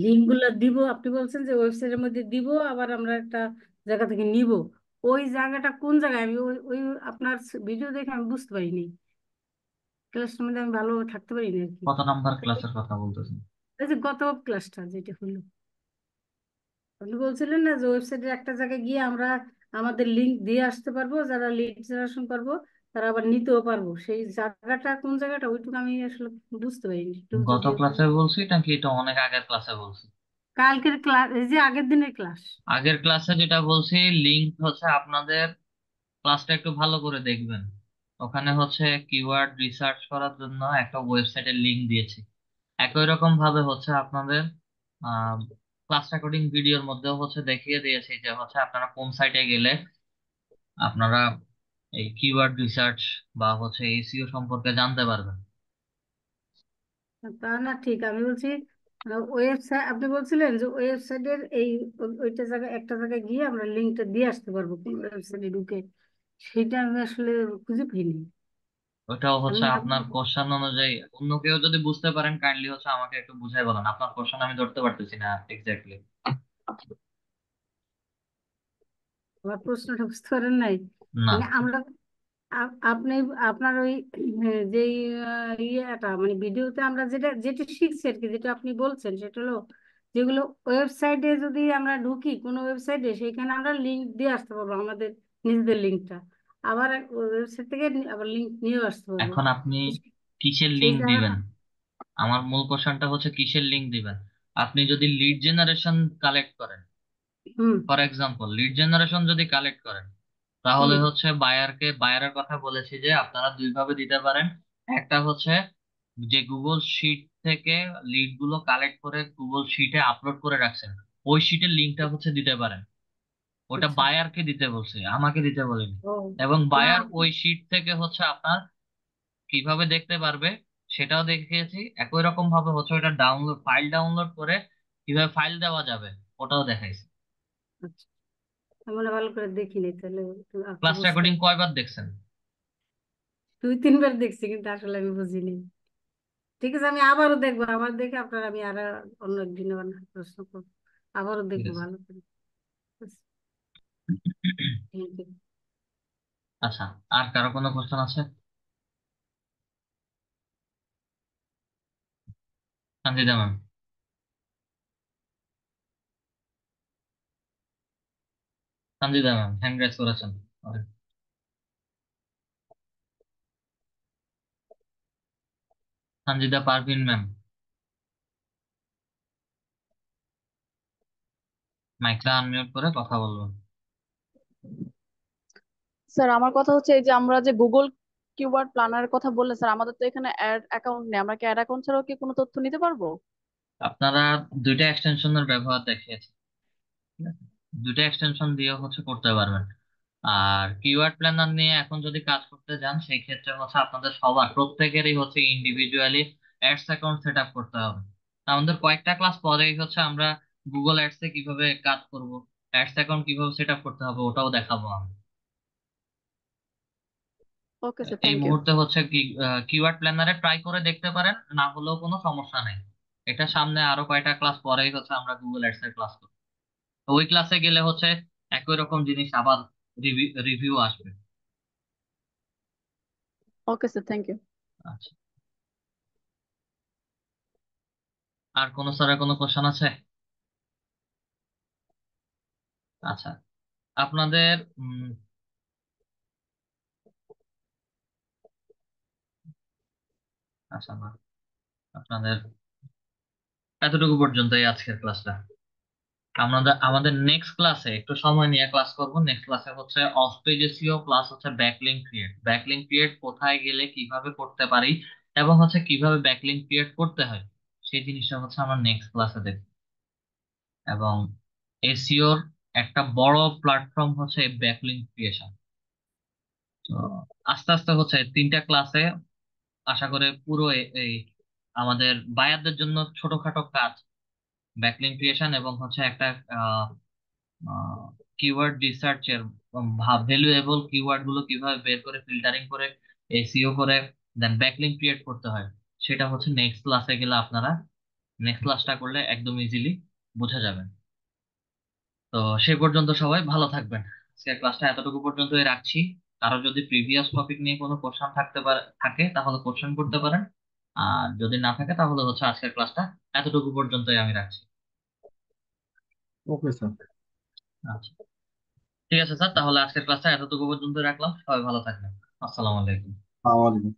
লিঙ্ক গুলা দিব, আপনি বলছেন যে ওয়েবসাইটের মধ্যে দিব, আবার আমরা একটা জায়গা থেকে নিব। ওই জায়গাটা কোন জায়গায়? আমি ওই ওই আপনার ভিডিও দেখে আমি বুঝতে পারিনি। ক্লাসটার মধ্যে আমি ভালোভাবে থাকতে পারিনি আর কি। কত নাম্বার ক্লাসের কথা বলতেছেন? এই যে গত ক্লাসটা যেটা হলো, আপনি বলছিলেন না যে ওয়েবসাইটের একটা জায়গায় গিয়ে আমরা আমাদের লিঙ্ক দিয়ে আসতে পারবো, যারা লিড জেনারেশন করবো তারা আবার নিতেও পারবো। সেই জায়গাটা কোন জায়গাটা ওইটুকু আমি আসলে বুঝতে পারিনি, একটু গত যদি ক্লাসে বলছি নাকি এটা অনেক আগের ক্লাসে বলছি? কালকের ক্লাস, এই যে আগের দিনের ক্লাস। আগের ক্লাসে যেটা বলছি, লিঙ্ক হচ্ছে আপনাদের ক্লাসটা একটু ভালো করে দেখবেন। ওখানে হচ্ছে কিওয়ার্ড রিসার্চ করার জন্য একটা ওয়েবসাইটের লিঙ্ক দিয়েছি। একই রকম ভাবে হচ্ছে আপনাদের ক্লাস রেকর্ডিং ভিডিওর মধ্যেও হচ্ছে দেখিয়ে দিয়েছি যে হচ্ছে আপনারা কোন সাইটে গেলে আপনারা এই কিওয়ার্ড রিসার্চ বা হচ্ছে এসইও সম্পর্কে জানতে পারবেন। তা না ঠিক, আমি বলছি ওয়েবসাইট, আপনি বলছিলেন যে ওয়েবসাইটের এই ওইটা জায়গায় একটা জায়গায় গিয়ে আমরা লিঙ্কটা দিয়ে আসতে পারবো কোন ওয়েবসাইটে ঢুকে। সেটা আমি আসলে খুঁজে পাইনি। ওটাও আমি হচ্ছে ভাবলাম আপনার কোশ্চেন অনুযায়ী, অন্য কেউ যদি বুঝতে পারেন কাইন্ডলি হচ্ছে আমাকে একটু বুঝাই বলেন, আপনার কোশ্চেন আমি ধরতে পারতেছি না এক্স্যাক্টলি। আমার প্রশ্নটা বুঝতে পারেন নাই। না। মানে আমরা আপনি আপনার ওই যে ইয়েটা মানে ভিডিওতে আমরা যেটা যেটা শিখছি আর কি, যেটা আপনি বলছেন সেটা হলো, যেগুলো ওয়েবসাইটে যদি আমরা ঢুকি কোনো ওয়েবসাইটে, সেখানে আমরা লিঙ্ক দিয়ে আসতে পারবো আমাদের নিজেদের লিঙ্কটা। আবার ওয়েবসাইট থেকে আবার লিঙ্ক নিয়েও আসতে পারবো। এখন আপনি কিসের সেই লিঙ্ক দিবেন? জায়গাটা। আমার মূল কোশ্চেনটা হচ্ছে কিসের লিঙ্ক দিবেন। আপনি যদি লিড জেনারেশন কালেক্ট করেন, হুম। ফর এক্সাম্পল লিড জেনারেশন যদি কালেক্ট করেন, তাহলে হুম। হচ্ছে বায়ারের কথা বলেছি যে আপনারা দুই ভাবে দিতে পারেন। একটা হচ্ছে যে গুগল শিট থেকে লিড গুলো কালেক্ট করে গুগল শিটে আপলোড করে রাখছেন, ওই শিটের লিঙ্কটা হচ্ছে দিতে পারেন। ওটা আচ্ছা। বায়ারকে দিতে বলছে, আমাকে দিতে বলেনি। ও। এবং না। বায়ার ওই শিট থেকে হচ্ছে আপনার কিভাবে দেখতে পারবে সেটাও দেখিয়েছি। একই রকম ভাবে হচ্ছে ওটা ফাইল ডাউনলোড করে কিভাবে ফাইল দেওয়া যাবে ওটাও দেখাইছি। আচ্ছা, আমরা ভালো করে দেখিনি তাহলে, আপনি ক্লাস বুঝতে রেকর্ডিং পারবেন। কয়বার দেখছেন? 2-3 বার দেখছি কিন্তু আসলে আমি বুঝিনি। ঠিক আছে, আমি আবারও দেখবো, আবার দেখে আপনার আমি আর অন্য একদিন আবার প্রশ্ন করবো। আবারও ঠিক দেখবো আছে। ভালো করে। Thank you. আচ্ছা, আর কারো কোনো কোশ্চেন আছে? Sanjida ma'am. Sanjida ma'am hand raise করেছেন। Okay. সঞ্জিদা পারভিন ম্যাম, মাইকটা আনমিউট করে কথা বলবেন। স্যার আমার কথা হচ্ছে এই যে আমরা যে গুগল কিওয়ার্ড প্ল্যানারের কথা বললে স্যার, আমাদের তো এখানে অ্যাড অ্যাকাউন্ট নেই, আমরা কি অ্যাড অ্যাকাউন্ট ছাড়াও কি কোনো তথ্য নিতে পারবো? আপনারা দুইটা এক্সটেনশনের ব্যবহার দেখিয়েছে, ঠিক আছে? দুইটা এক্সটেনশন দিয়ে করতে পারবেন। আর কিওয়ার্ড প্ল্যানার নিয়ে এখন যদি কাজ করতে যান সেই ক্ষেত্রে আপনাদের সবার প্রত্যেকেরই individually ads account set up করতে হবে। আমাদের কয়েকটা ক্লাস পরেই আমরা গুগল অ্যাডসে কিভাবে কাজ করব, অ্যাডস অ্যাকাউন্ট কিভাবে সেট আপ করতে হবে ওটাও দেখাবো আমি। ওকে স্যার, এই থ্যাংক ইউ। মুহূর্তে কি কিওয়ার্ড প্ল্যানারে ট্রাই করে দেখতে পারেন, না হলেও কোনো সমস্যা নেই। এটা সামনে আরো কয়টা ক্লাস পরেই আমরা গুগল অ্যাডস এর ক্লাস করব। তো ওই ক্লাসে গেলে একই রকম জিনিস আবার রিভিউ আসবে। Okay sir, thank you. আচ্ছা, আর কোনো স্যারের কোনো কোশ্চেন আছে? আচ্ছা, আপনাদের আচ্ছা না, আপনাদের এতটুকু পর্যন্তই আজকের ক্লাসটা। আমাদের নেক্সট ক্লাসে একটু সময় নিয়ে ক্লাস করব। নেক্সট ক্লাসে of page SEO plus backlink create কোথায় গেলে কিভাবে করতে পারি, এবং কিভাবে ব্যাকলিংক ক্রিয়েট করতে হয় সেই জিনিসটা আমরা নেক্সট ক্লাসে দেখব। এবং এসইওর একটা বড় প্ল্যাটফর্ম ব্যাকলিংক ক্রিয়েশন। তো আস্তে আস্তে তিনটা ক্লাসে আশা করে পুরো এই আমাদের বায়ারদের জন্য ছোটখাটো কাজ, ব্যাকলিংক ক্রিয়েশন এবং একটা কিওয়ার্ড রিসার্চের ভ্যালুয়েবল কিওয়ার্ড গুলো কিভাবে বের করে ফিল্টারিং করে এসইও করে দেন ব্যাকলিংক ক্রিয়েট করতে হয়, সেটা নেক্সট ক্লাসে গেলে আপনারা নেক্সট ক্লাসটা করলে একদম ইজিলি বোঝা যাবে। তো সে পর্যন্ত সবাই ভালো থাকবেন। আজকের ক্লাসটা এতটুকু পর্যন্তই রাখছি। কারো যদি প্রিভিয়াস টপিক নিয়ে কোনো কোশ্চেন থাকে তাহলে কোশ্চেন করতে পারেন, আর যদি না থাকে তাহলে আজকের ক্লাসটা এতটুকু পর্যন্তই আমি রাখছি। Okay sir. আচ্ছা, ঠিক আছে স্যার, তাহলে আজকের ক্লাসটা এতটুকু পর্যন্ত রাখলাম। সবাই ভালো থাকবেন। আসসালামু আলাইকুম। আসসালামু আলাইকুম।